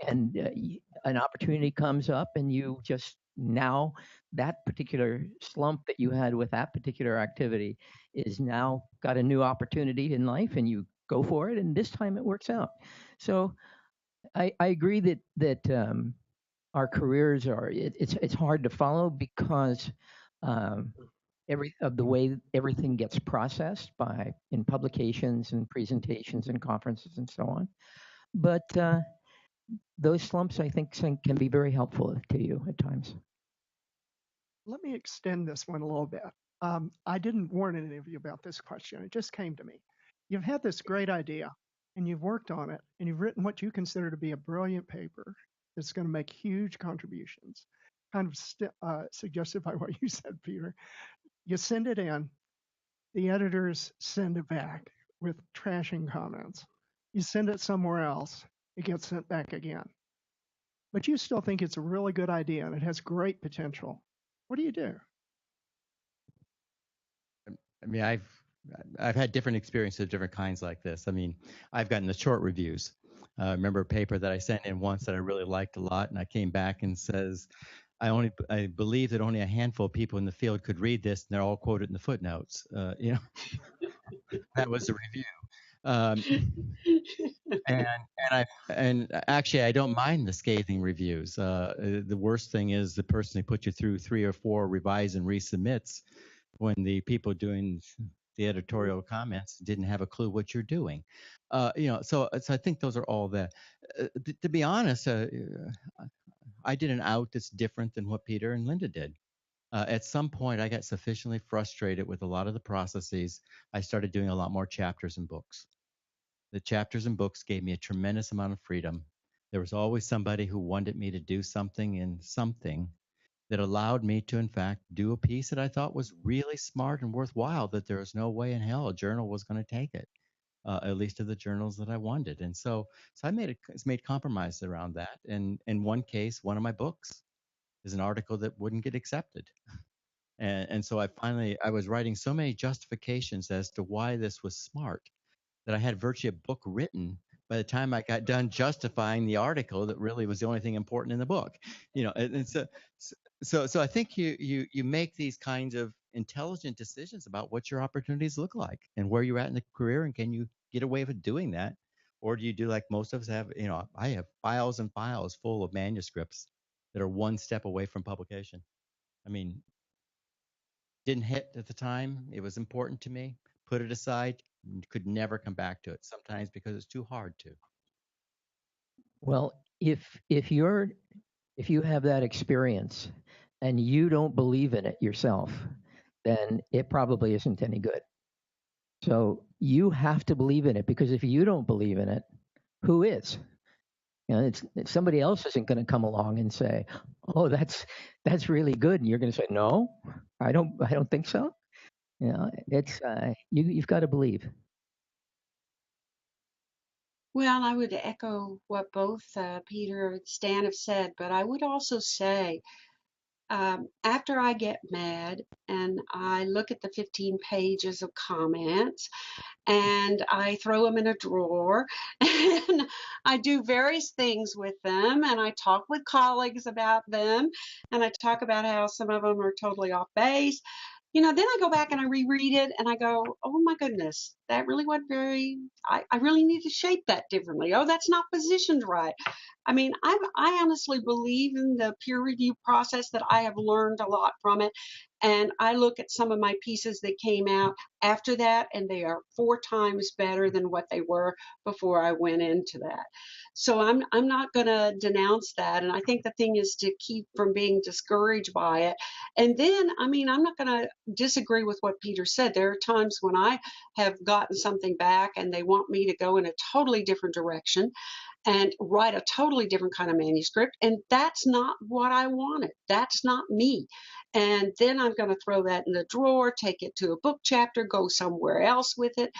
E: an opportunity comes up, and you just now that particular slump that you had with that particular activity is now got a new opportunity in life, and you go for it, and this time it works out. So I agree that our careers it's hard to follow because the way everything gets processed in publications and presentations and conferences and so on. But those slumps, I think, can be very helpful to you at times.
D: Let me extend this one a little bit. I didn't warn any of you about this question. It just came to me. You've had this great idea, and you've worked on it, and you've written what you consider to be a brilliant paper that's going to make huge contributions, kind of suggested by what you said, Peter. You send it in, the editors send it back with trashing comments. You send it somewhere else, it gets sent back again. But you still think it's a really good idea and it has great potential. What do you do?
B: I mean, I've had different experiences of different kinds like this. I mean, I've gotten the short reviews. I remember a paper that I sent in once that I really liked a lot, and I came back and says, I believe that only a handful of people in the field could read this, and they're all quoted in the footnotes. That was the review. And actually, I don't mind the scathing reviews. The worst thing is the person who put you through 3 or 4 revise and resubmits when the people doing the editorial comments didn't have a clue what you're doing. So I think those are all that. To be honest, I did an out that's different than what Peter and Linda did. At some point, I got sufficiently frustrated with a lot of the processes. I started doing a lot more chapters and books. The chapters and books gave me a tremendous amount of freedom. There was always somebody who wanted me to do something in something that allowed me to, in fact, do a piece that I thought was really smart and worthwhile, that there was no way in hell a journal was going to take it, at least of the journals that I wanted. And so I made compromises around that. And in one case, one of my books is an article that wouldn't get accepted. And so I was writing so many justifications as to why this was smart that I had virtually a book written by the time I got done justifying the article that really was the only thing important in the book. And so I think you make these kinds of intelligent decisions about what your opportunities look like and where you're at in the career, and can you get away with doing that, or do you do like most of us have? I have files and files full of manuscripts that are one step away from publication. I mean, didn't hit at the time. It was important to me. Put it aside. Could never come back to it. Sometimes because it's too hard to.
E: Well, if you have that experience and you don't believe in it yourself, then it probably isn't any good. So you have to believe in it, because if you don't believe in it, who is? It's somebody else isn't going to come along and say, "Oh, that's really good," and you're going to say, "No, I don't think so." It's you've got to believe.
A: Well, I would echo what both Peter and Stan have said, but I would also say, after I get mad and I look at the 15 pages of comments and I throw them in a drawer and I do various things with them and I talk with colleagues about them and I talk about how some of them are totally off base. Then I go back and I reread it and I go, oh my goodness, that really wasn't I really need to shape that differently. Oh, that's not positioned right. I mean, I honestly believe in the peer review process, that I have learned a lot from it. And I look at some of my pieces that came out after that, and they are 4 times better than what they were before I went into that. So I'm not going to denounce that. And I think the thing is to keep from being discouraged by it. And then, I mean, I'm not going to disagree with what Peter said. There are times when I have gotten something back and they want me to go in a totally different direction and write a totally different kind of manuscript. And that's not what I wanted. That's not me. And then I'm going to throw that in the drawer, take it to a book chapter, go somewhere else with it,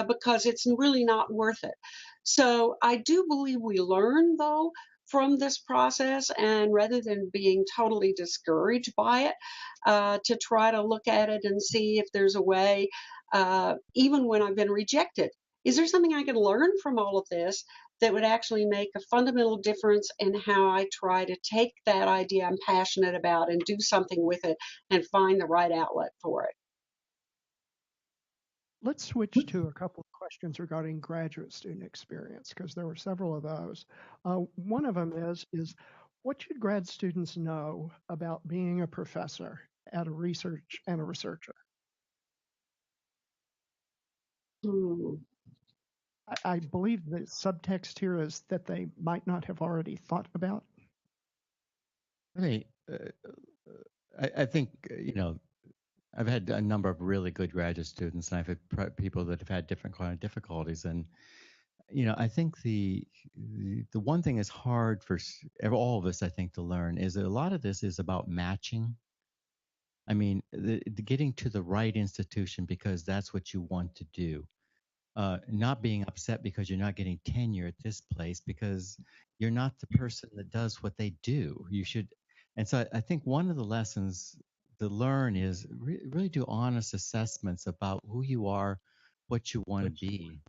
A: because it's really not worth it. So I do believe we learn, though, from this process, and rather than being totally discouraged by it, to try to look at it and see if there's a way, even when I've been rejected, is there something I can learn from all of this that would actually make a fundamental difference in how I try to take that idea I'm passionate about and do something with it and find the right outlet for it?
D: Let's switch to a couple of questions regarding graduate student experience, because there were several of those. One of them is what should grad students know about being a professor at a research and a researcher? I believe the subtext here is that they might not have already thought about.
B: Really, I think, I've had a number of really good graduate students, and I've had people that have had different kind of difficulties. And, I think the one thing is hard for all of us, I think, to learn is that a lot of this is about matching. I mean, the getting to the right institution because that's what you want to do. Not being upset because you're not getting tenure at this place because you're not the person that does what they do. You should, and so I think one of the lessons to learn is really do honest assessments about who you are, what you want to be,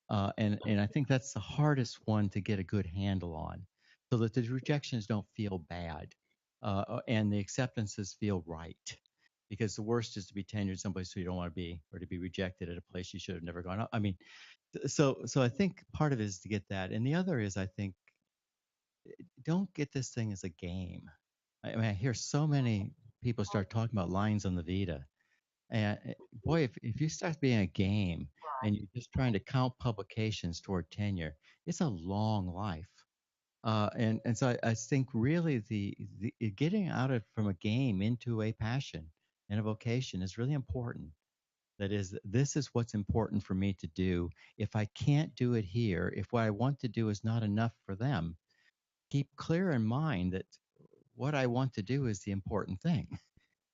B: and I think that's the hardest one to get a good handle on, so that the rejections don't feel bad, and the acceptances feel right. Because the worst is to be tenured someplace where you don't want to be, or to be rejected at a place you should have never gone. I mean, so I think part of it is to get that, and the other is I think don't get this thing as a game. I mean, I hear so many people start talking about lines on the Vita, And boy, if you start being a game and you're just trying to count publications toward tenure, it's a long life. And so I think really the getting out of from a game into a passion and a vocation is really important. That is, this is what's important for me to do. If I can't do it here, if what I want to do is not enough for them, keep clear in mind that what I want to do is the important thing.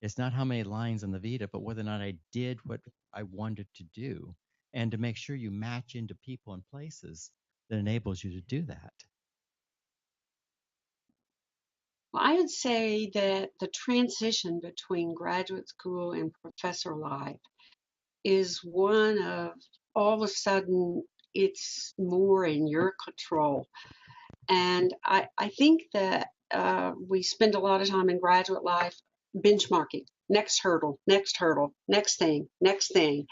B: It's not how many lines on the Vita, but whether or not I did what I wanted to do, and to make sure you match into people and places that enables you to do that.
A: Well, I would say that the transition between graduate school and professor life is one of all of a sudden it's more in your control. And I think that we spend a lot of time in graduate life benchmarking, next hurdle, next hurdle, next thing, next thing.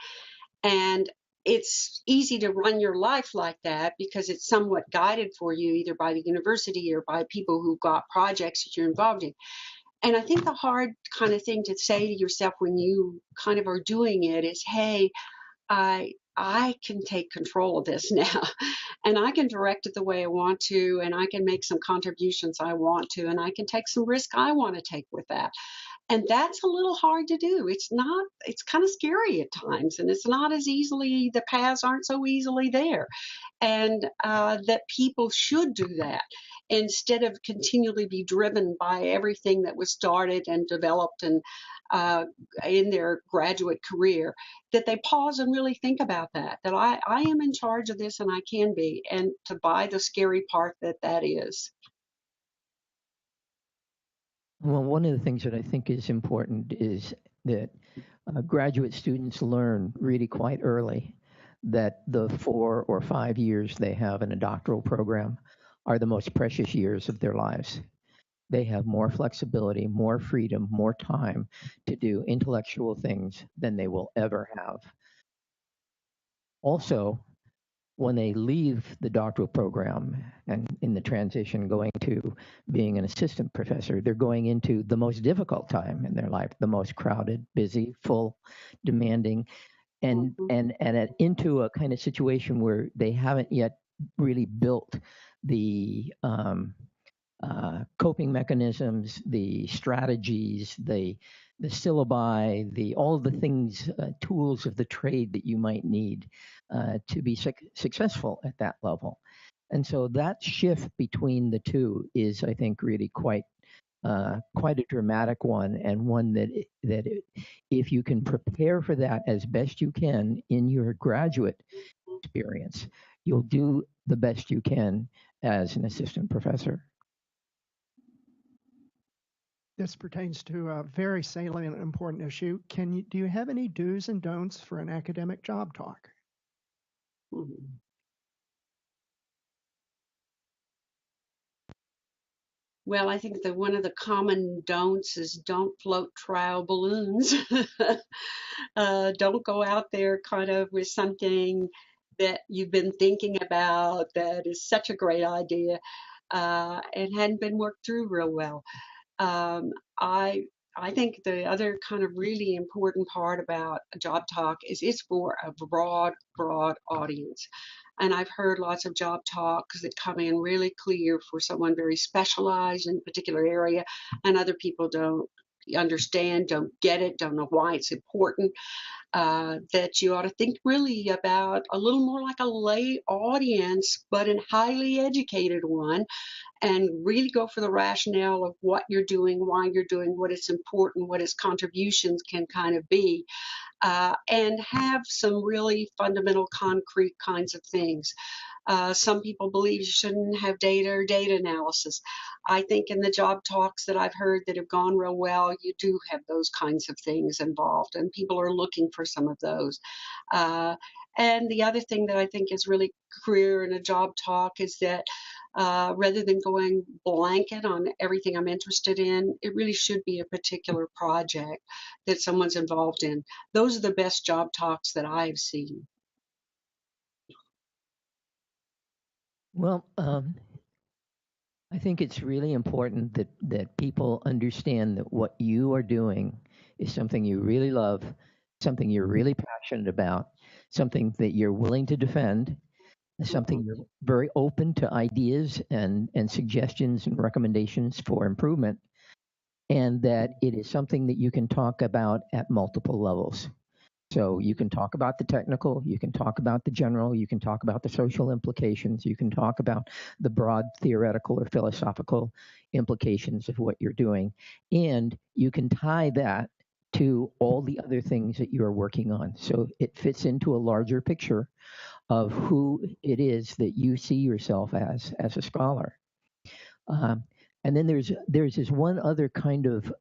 A: And it's easy to run your life like that because it's somewhat guided for you either by the university or by people who've got projects that you're involved in. And I think the hard kind of thing to say to yourself when you kind of are doing it is, hey, I can take control of this now and I can direct it the way I want to, and I can make some contributions I want to, and I can take some risk I want to take with that. And that's a little hard to do. It's kind of scary at times, and it's not as easily, the paths aren't so easily there. And that people should do that instead of continually be driven by everything that was started and developed and in their graduate career, that they pause and really think about that I am in charge of this and I can be, and to buy the scary part that is.
E: Well, one of the things that I think is important is that graduate students learn really quite early that the 4 or 5 years they have in a doctoral program are the most precious years of their lives. They have more flexibility, more freedom, more time to do intellectual things than they will ever have. Also, when they leave the doctoral program and in the transition going to being an assistant professor, they're going into the most difficult time in their life, the most crowded, busy, full, demanding, and into a kind of situation where they haven't yet really built the coping mechanisms, the strategies, the syllabi, all of the things, tools of the trade that you might need to be successful at that level. And so that shift between the two is, I think, really quite a dramatic one, and one that if you can prepare for that as best you can in your graduate experience, you'll do the best you can as an assistant professor.
D: This pertains to a very salient and important issue. Do you have any do's and don'ts for an academic job talk?
A: Well, I think that one of the common don'ts is don't float trial balloons. Don't go out there kind of with something that you've been thinking about that is such a great idea and hadn't been worked through real well. I think the other kind of really important part about a job talk is it's for a broad audience. And I've heard lots of job talks that come in really clear for someone very specialized in a particular area, and other people don't understand, don't get it, don't know why it's important. That you ought to think really about a little more like a lay audience, but a highly educated one, and really go for the rationale of what you're doing, why you're doing, what is important, what its contributions can kind of be, and have some really fundamental, concrete kinds of things. Some people believe you shouldn't have data or data analysis. I think in the job talks that I've heard that have gone real well, you do have those kinds of things involved, and people are looking for some of those. And the other thing that I think is really clear in a job talk is that rather than going blanket on everything I'm interested in, it really should be a particular project that someone's involved in. Those are the best job talks that I've seen.
E: Well, I think it's really important that people understand that what you are doing is something you really love, something you're really passionate about, something that you're willing to defend, something you're very open to ideas and suggestions and recommendations for improvement, and that it is something that you can talk about at multiple levels. So you can talk about the technical, you can talk about the general, you can talk about the social implications, you can talk about the broad theoretical or philosophical implications of what you're doing, and you can tie that to all the other things that you're working on. So it fits into a larger picture of who it is that you see yourself as a scholar. And then there's this one other kind of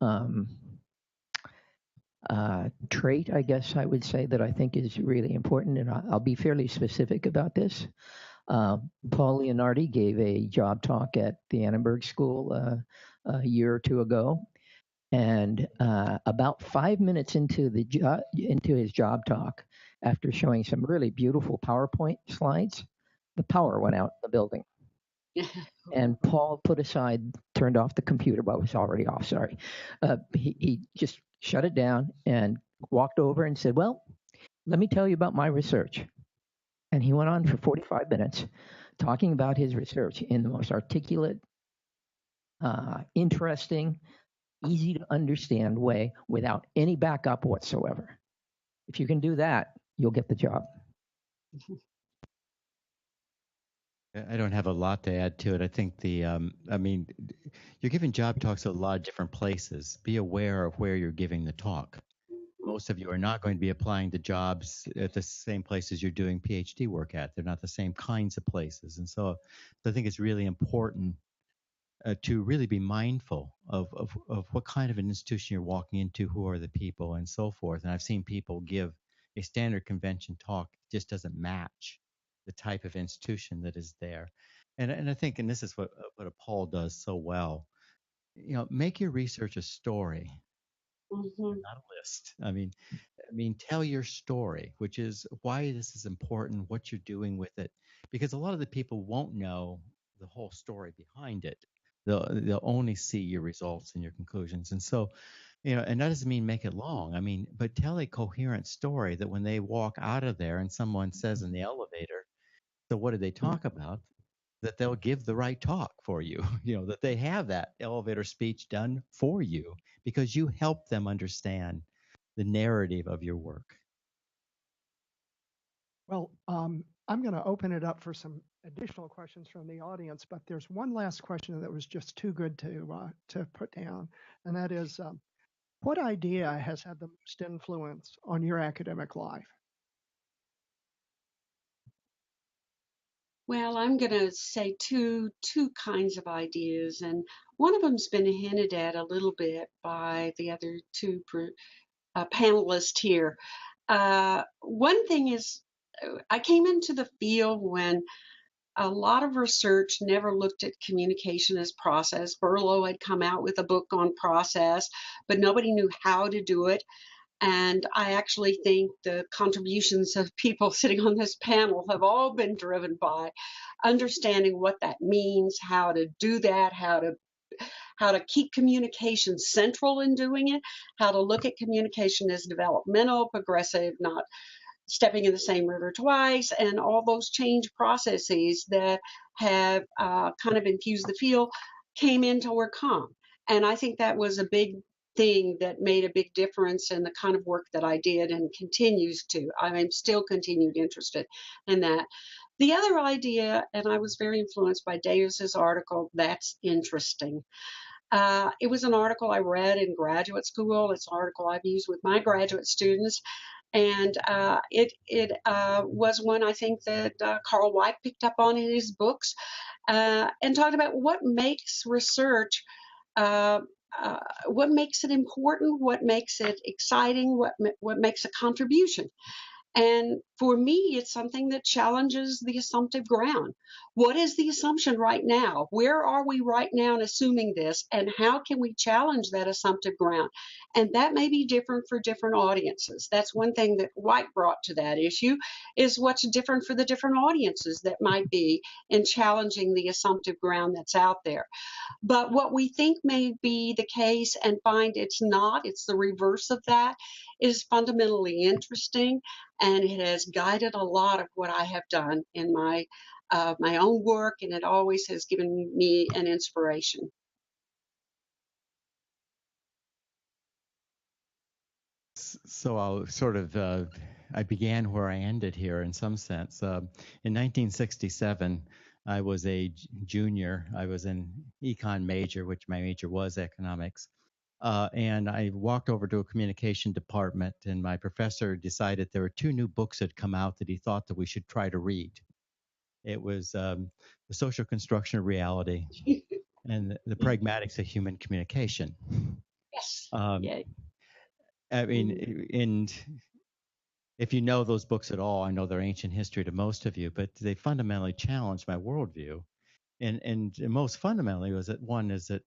E: trait, I guess I would say, that I think is really important, and I'll be fairly specific about this. Paul Leonardi gave a job talk at the Annenberg School a year or two ago, and about 5 minutes into his job talk, after showing some really beautiful PowerPoint slides, the power went out in the building. And Paul turned off the computer, but it was already off, sorry. He just shut it down and walked over and said, well, let me tell you about my research. And he went on for 45 minutes talking about his research in the most articulate, interesting, easy to understand way without any backup whatsoever. If you can do that, you'll get the job.
B: I don't have a lot to add to it. I think you're giving job talks at a lot of different places. Be aware of where you're giving the talk. Most of you are not going to be applying to jobs at the same places you're doing PhD work at. They're not the same kinds of places. And so I think it's really important to really be mindful of what kind of an institution you're walking into, who are the people, and so forth. And I've seen people give a standard convention talk that just doesn't match the type of institution that is there. And I think, and this is what Paul does so well, make your research a story, not a list. I mean, tell your story, which is why this is important, what you're doing with it, because a lot of the people won't know the whole story behind it. They'll only see your results and your conclusions. And so, and that doesn't mean make it long. But tell a coherent story that when they walk out of there and someone says in the elevator, so what did they talk about? That they'll give the right talk for you, that they have that elevator speech done for you because you help them understand the narrative of your work.
D: Well, I'm going to open it up for some additional questions from the audience, but there's one last question that was just too good to put down, and that is, what idea has had the most influence on your academic life?
A: Well, I'm going to say two kinds of ideas, and one of them's been hinted at a little bit by the other two panelists here. One thing is, I came into the field when a lot of research never looked at communication as process. Berlow had come out with a book on process, but nobody knew how to do it. And I actually think the contributions of people sitting on this panel have all been driven by understanding what that means, how to do that, how to keep communication central in doing it, how to look at communication as developmental, progressive, not stepping in the same river twice, and all those change processes that have kind of infused the field came into OrCom. And I think that was a big thing that made a big difference in the kind of work that I did and continues to. I'm still continued interested in that. The other idea, and I was very influenced by Davis's article, That's Interesting. It was an article I read in graduate school. It's an article I've used with my graduate students. And it was one I think that Carl White picked up on in his books and talked about what makes research, what makes it important, what makes it exciting, what makes a contribution. And for me, it's something that challenges the assumptive ground. What is the assumption right now? Where are we right now in assuming this? And how can we challenge that assumptive ground? And that may be different for different audiences. That's one thing that White brought to that issue, is what's different for the different audiences that might be in challenging the assumptive ground that's out there. But what we think may be the case and find it's not, it's the reverse of that, is fundamentally interesting, and it has guided a lot of what I have done in my own work, and it always has given me an inspiration.
B: So I'll sort of, I began where I ended here in some sense. In 1967, I was a junior. I was an econ major, which my major was economics. And I walked over to a communication department, and my professor decided there were two new books that had come out that he thought that we should try to read. It was The Social Construction of Reality and The Pragmatics of Human Communication.
A: Yes.
B: Yay. I mean, and if you know those books at all, I know they're ancient history to most of you, but they fundamentally challenged my worldview. And most fundamentally was that one is that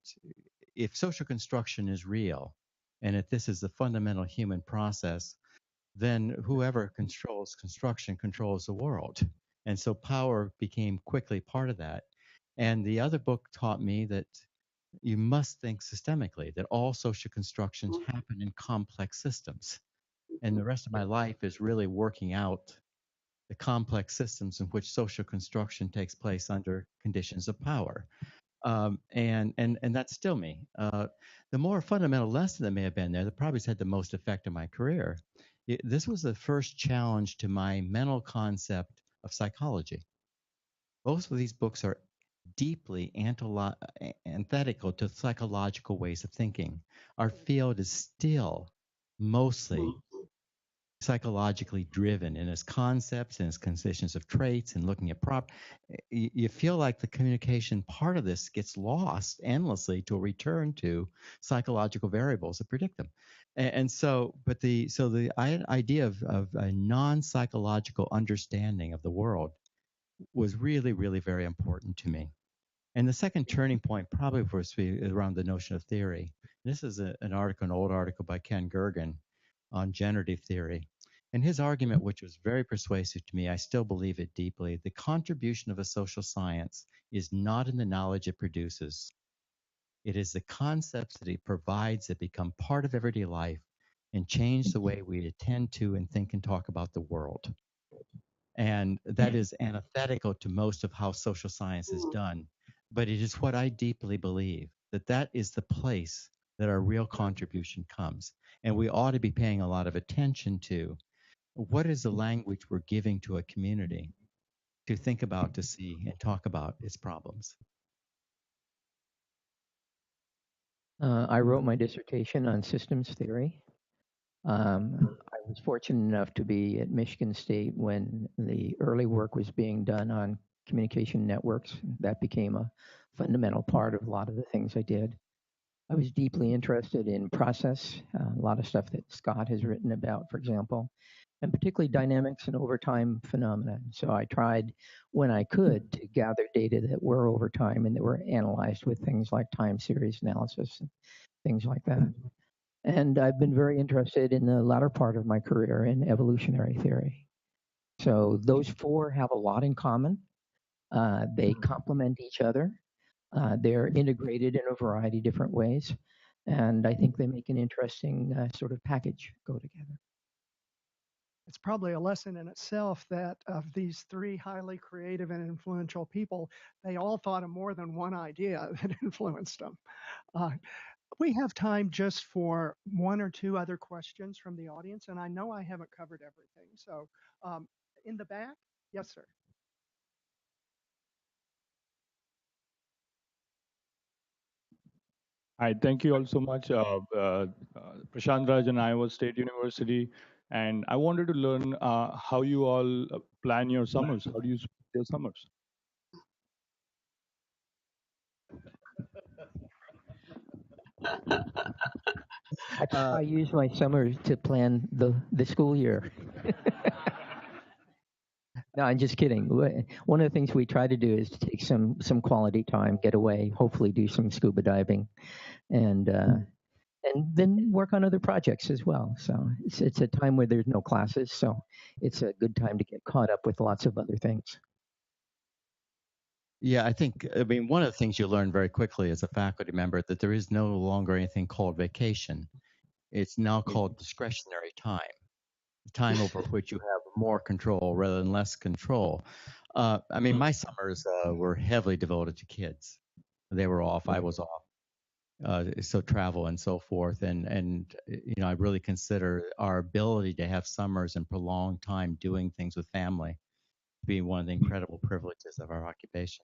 B: if social construction is real, and if this is the fundamental human process, then whoever controls construction controls the world. And so power became quickly part of that. And the other book taught me that you must think systemically, that all social constructions happen in complex systems. And the rest of my life is really working out the complex systems in which social construction takes place under conditions of power. And that's still me. The more fundamental lesson that may have been there, that probably has had the most effect on my career, this was the first challenge to my mental concept of psychology. Both of these books are deeply antithetical to psychological ways of thinking. Our field is still mostly psychologically driven in its concepts and its conditions of traits and looking at you feel like the communication part of this gets lost endlessly to return to psychological variables that predict them. And so, but the idea of a non-psychological understanding of the world was really, really very important to me. And the second turning point probably was around the notion of theory. This is an old article by Ken Gergen on generative theory. And his argument, which was very persuasive to me, I still believe it deeply, the contribution of a social science is not in the knowledge it produces. It is the concepts that it provides that become part of everyday life and change the way we attend to and think and talk about the world. And that is antithetical to most of how social science is done. But it is what I deeply believe, that is the place that our real contribution comes. And we ought to be paying a lot of attention to what is the language we're giving to a community to think about, to see, and talk about its problems.
E: I wrote my dissertation on systems theory. I was fortunate enough to be at Michigan State when the early work was being done on communication networks. That became a fundamental part of a lot of the things I did. I was deeply interested in process, a lot of stuff that Scott has written about, for example, and particularly dynamics and overtime phenomena. So I tried, when I could, to gather data that were overtime and that were analyzed with things like time series analysis and things like that. And I've been very interested in the latter part of my career in evolutionary theory. So those four have a lot in common. They complement each other. They're integrated in a variety of different ways. And I think they make an interesting sort of package go together.
D: It's probably a lesson in itself that of these three highly creative and influential people, they all thought of more than one idea that influenced them. We have time just for one or two other questions from the audience, and I know I haven't covered everything. So in the back, yes, sir.
F: Hi, thank you all so much. Prashant Raj and Iowa State University. And I wanted to learn how you all plan your summers. How do you spend your summers?
E: I use my summer to plan the school year. No, I'm just kidding. One of the things we try to do is to take some quality time, get away, hopefully do some scuba diving, and then work on other projects as well. So it's a time where there's no classes, so it's a good time to get caught up with lots of other things.
B: Yeah, I mean, one of the things you learn very quickly as a faculty member that there is no longer anything called vacation. It's now called discretionary time over which you have more control rather than less control. I mean, my summers were heavily devoted to kids. They were off, I was off. So travel and so forth, and I really consider our ability to have summers and prolonged time doing things with family being one of the incredible privileges of our occupation.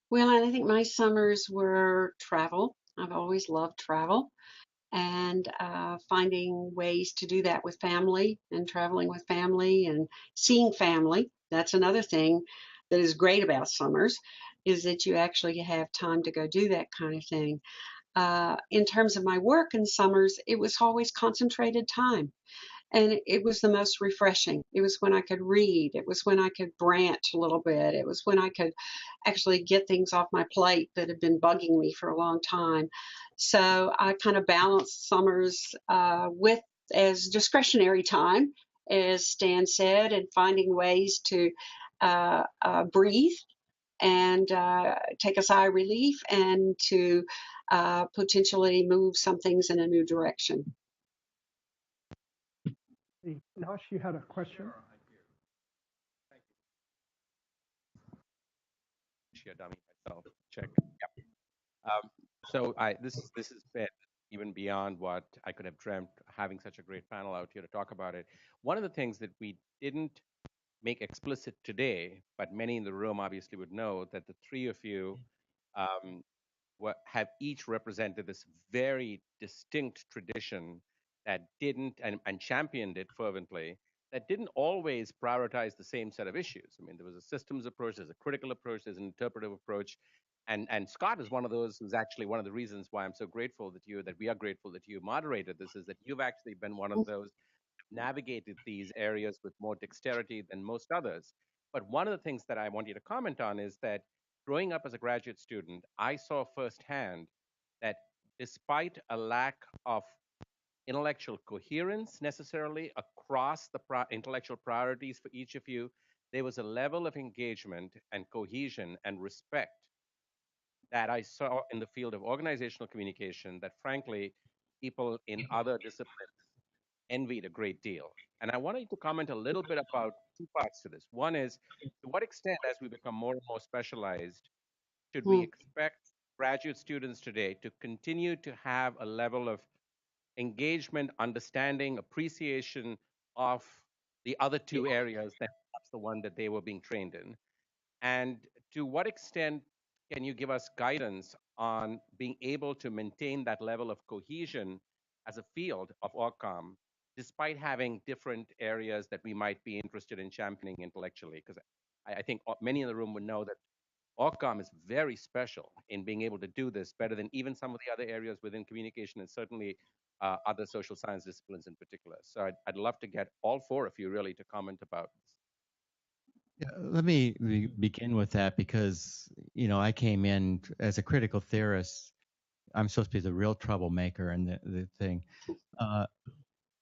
A: Well, and I think my summers were travel. I've always loved travel and finding ways to do that with family and traveling with family and seeing family. That's another thing that is great about summers is that you actually have time to go do that kind of thing. In terms of my work in summers, it was always concentrated time. And it was the most refreshing. It was when I could read. It was when I could branch a little bit. It was when I could actually get things off my plate that had been bugging me for a long time. So I kind of balanced summers with as discretionary time, as Stan said, and finding ways to breathe and take a sigh of relief and to potentially move some things in a new direction.
D: Nash, you had a question?
G: Dummy myself. Check. Yep. So this has been even beyond what I could have dreamt. Having such a great panel out here to talk about it. One of the things that we didn't make explicit today, but many in the room obviously would know that the three of you have each represented this very distinct tradition that didn't and championed it fervently, that didn't always prioritize the same set of issues. I mean, there was a systems approach, there's a critical approach, there's an interpretive approach. And Scott is one of those who's actually one of the reasons why I'm so grateful that we are grateful that you moderated this, is that you've actually been one of those who navigated these areas with more dexterity than most others. But one of the things that I want you to comment on is that growing up as a graduate student, I saw firsthand that despite a lack of intellectual coherence necessarily across the intellectual priorities for each of you, there was a level of engagement and cohesion and respect that I saw in the field of organizational communication that, frankly, people in other disciplines envied a great deal. And I wanted to comment a little bit about two parts to this. One is, to what extent, as we become more and more specialized, should we expect graduate students today to continue to have a level of engagement, understanding, appreciation of the other two areas than perhaps the one that they were being trained in? And to what extent can you give us guidance on being able to maintain that level of cohesion as a field of OCOM, despite having different areas that we might be interested in championing intellectually? Because I think many in the room would know that OCOM is very special in being able to do this better than even some of the other areas within communication, and certainly other social science disciplines in particular. So I'd love to get all four of you really to comment about this.
B: Yeah, let me begin with that because, I came in as a critical theorist. I'm supposed to be the real troublemaker and the thing.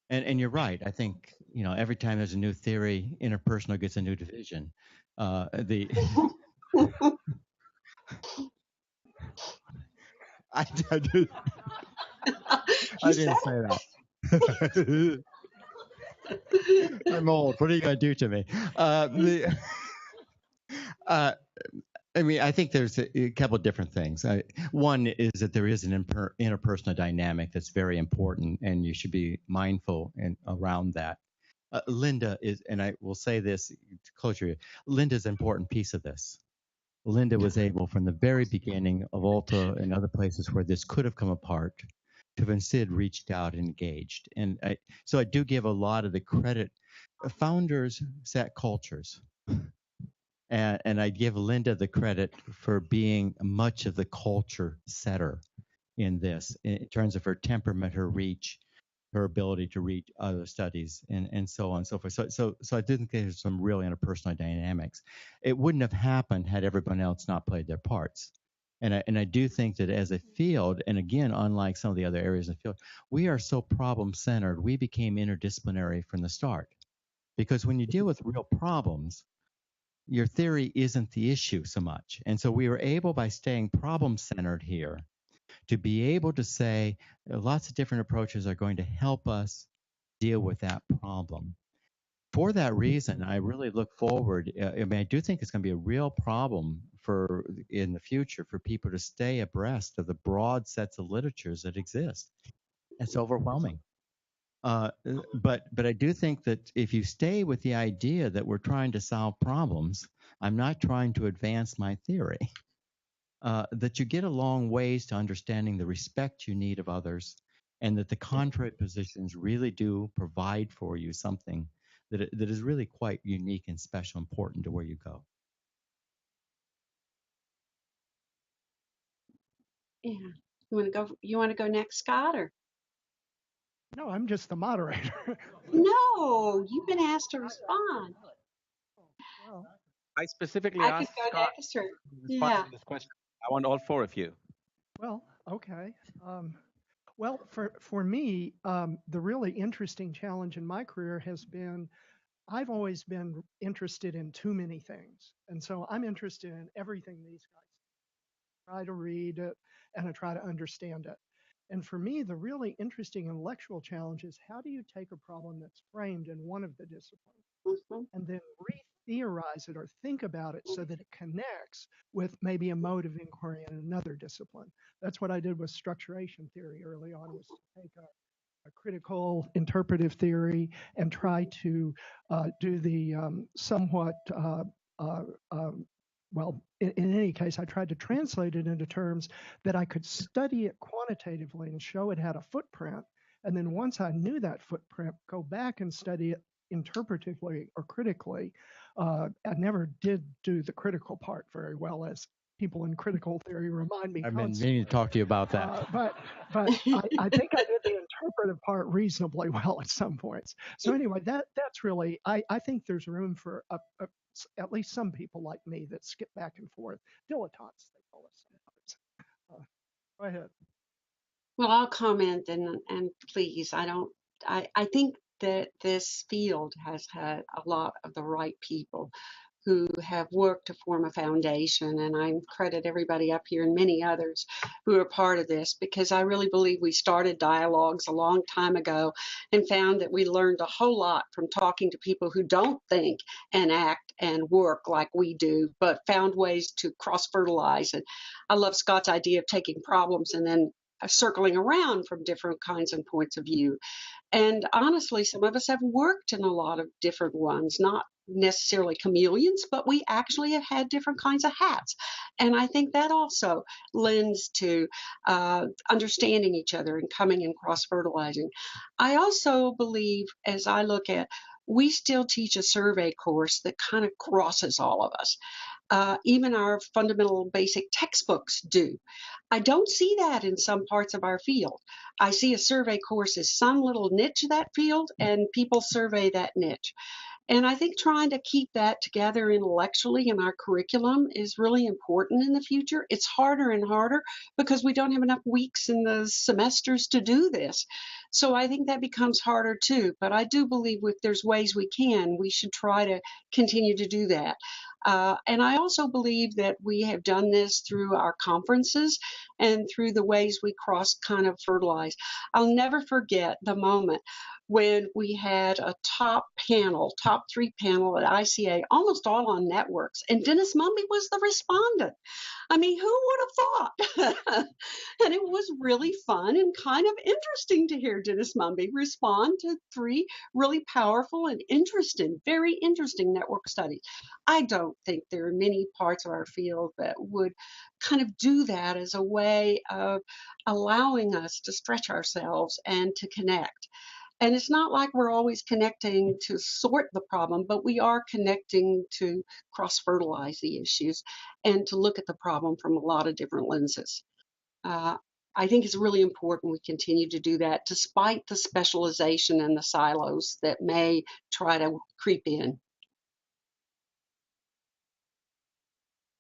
B: And you're right. I think, every time there's a new theory, interpersonal gets a new division. I didn't say that. I'm old. What are you going to do to me? I think there's a couple of different things. One is that there is an interpersonal dynamic that's very important, and you should be mindful around that. Linda is, and I will say this to close your, Linda's an important piece of this. Linda was able, from the very beginning of Ulta and other places where this could have come apart, to have instead reached out and engaged. And so I do give a lot of the credit. Founders set cultures. And I give Linda the credit for being much of the culture setter in this, in terms of her temperament, her reach, her ability to read other studies, and so on and so forth. So I do think there's some real interpersonal dynamics. It wouldn't have happened had everyone else not played their parts. And I do think that as a field, and again, unlike some of the other areas of the field, we are so problem centered. We became interdisciplinary from the start, because when you deal with real problems, your theory isn't the issue so much. And so we were able, by staying problem centered here, to be able to say lots of different approaches are going to help us deal with that problem. For that reason, I really look forward. I mean, I do think it's going to be a real problem in the future for people to stay abreast of the broad sets of literatures that exist. It's overwhelming. But I do think that if you stay with the idea that we're trying to solve problems, I'm not trying to advance my theory, that you get a long ways to understanding the respect you need of others, and that the contrary positions really do provide for you something that is really quite unique and special, important to where you go.
A: Yeah. You want to go next, Scott, or?
D: No, I'm just the moderator.
A: No, you've been asked to respond.
D: Well,
G: I specifically
A: I could
G: asked
A: go
G: Scott
A: next, or
G: to respond
A: yeah.
G: to this question. I want all four of you.
D: well, okay. Well, for me, the really interesting challenge in my career has been I've always been interested in too many things. And so I'm interested in everything these guys try to read it and I try to understand it. And for me, the really interesting intellectual challenge is how do you take a problem that's framed in one of the disciplines
A: Mhm.
D: and then re-theorize it or think about it so that it connects with maybe a mode of inquiry in another discipline. That's what I did with structuration theory early on, was to take a critical interpretive theory and try to do the somewhat well, in any case, I tried to translate it into terms that I could study it quantitatively and show it had a footprint. And then once I knew that footprint, go back and study it interpretively or critically. I never did do the critical part very well, as people in critical theory remind me
B: I've been
D: constantly.
B: meaning to talk to you about that.
D: But I think I did the interpretive part reasonably well at some points. So anyway, that's really, I think there's room for at least some people like me that skip back and forth. Dilettantes, they call us sometimes. Go ahead.
A: Well, I'll comment, and please, I think that this field has had a lot of the right people who have worked to form a foundation, and I credit everybody up here and many others who are part of this, because I really believe we started dialogues a long time ago and found that we learned a whole lot from talking to people who don't think and act and work like we do, but found ways to cross-fertilize. And I love Scott's idea of taking problems and then circling around from different kinds and points of view. And honestly, some of us have worked in a lot of different ones, not necessarily chameleons, but we actually have had different kinds of hats. And I think that also lends to understanding each other and coming and cross-fertilizing. I also believe, as I look at, we still teach a survey course that kind of crosses all of us. Even our fundamental basic textbooks do. I don't see that in some parts of our field. I see a survey course as some little niche of that field, and people survey that niche. And I think trying to keep that together intellectually in our curriculum is really important in the future. It's harder and harder because we don't have enough weeks in the semesters to do this. So I think that becomes harder too. But I do believe if there's ways we can, we should try to continue to do that. And I also believe that we have done this through our conferences and through the ways we cross kind of fertilize. I'll never forget the moment when we had a top 3 panel at ICA, almost all on networks, and Dennis Mumby was the respondent. I mean, who would have thought? And it was really fun and kind of interesting to hear Dennis Mumby respond to 3 really powerful and interesting, very interesting network studies. I don't think there are many parts of our field that would kind of do that as a way of allowing us to stretch ourselves and to connect. And it's not like we're always connecting to sort the problem, but we are connecting to cross-fertilize the issues and to look at the problem from a lot of different lenses. I think it's really important we continue to do that despite the specialization and the silos that may try to creep in.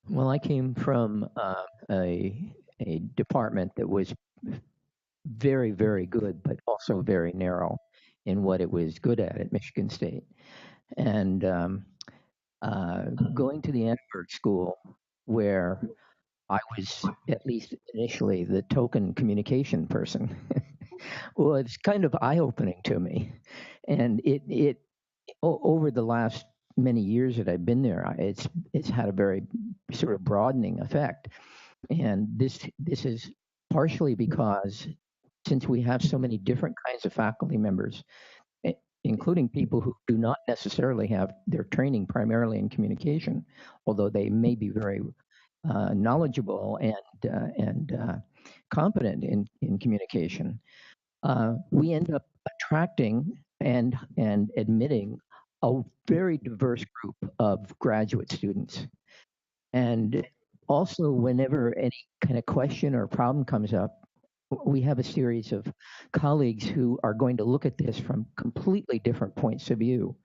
E: Well, I came from a department that was very, very good, but also very narrow in what it was good at Michigan State. And going to the Annenberg School, where I was, at least initially, the token communication person, was kind of eye-opening to me. And over the last many years that I've been there, it's had a very sort of broadening effect. And this is partially because since we have so many different kinds of faculty members, including people who do not necessarily have their training primarily in communication, although they may be very knowledgeable and competent in communication, we end up attracting and admitting a very diverse group of graduate students. And also, whenever any kind of question or problem comes up, we have a series of colleagues who are going to look at this from completely different points of view.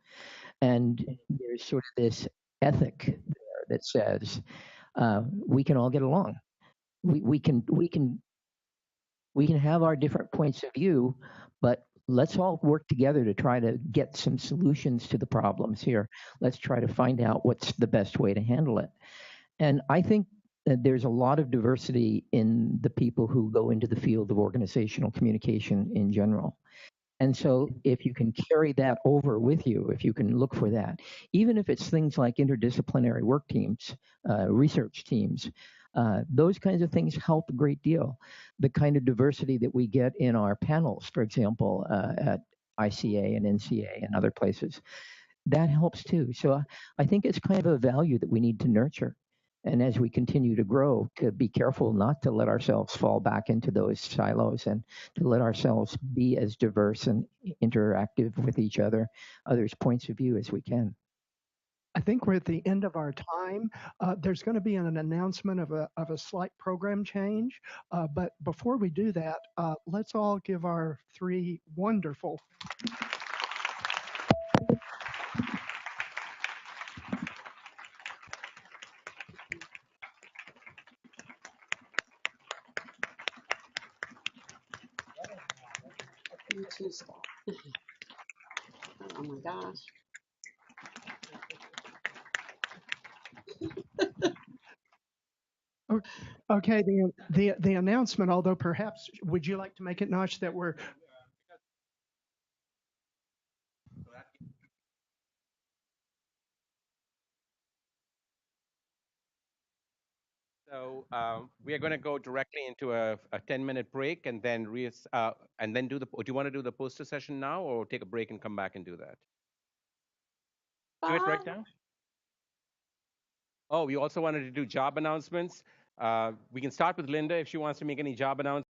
E: And there's sort of this ethic there that says we can all get along. We can have our different points of view, but let's all work together to try to get some solutions to the problems here. Let's try to find out what's the best way to handle it. And I think that there's a lot of diversity in the people who go into the field of organizational communication in general. And so if you can carry that over with you, if you can look for that, even if it's things like interdisciplinary work teams, research teams, those kinds of things help a great deal. The kind of diversity that we get in our panels, for example, at ICA and NCA and other places, that helps too. So I think it's kind of a value that we need to nurture. And as we continue to grow, to be careful not to let ourselves fall back into those silos and to let ourselves be as diverse and interactive with each other, others' points of view as we can.
D: I think we're at the end of our time. There's going to be an announcement of a slight program change. But before we do that, let's all give our three wonderful
A: Oh my gosh.
D: Okay, the announcement, although perhaps, would you like to make it, Nosh, that we're...
G: So we are going to go directly into a 10-minute break and then do the. Do you want to do the poster session now, or take a break and come back and do that? Do it right now. Oh, we also wanted to do job announcements. We can start with Linda if she wants to make any job announcements.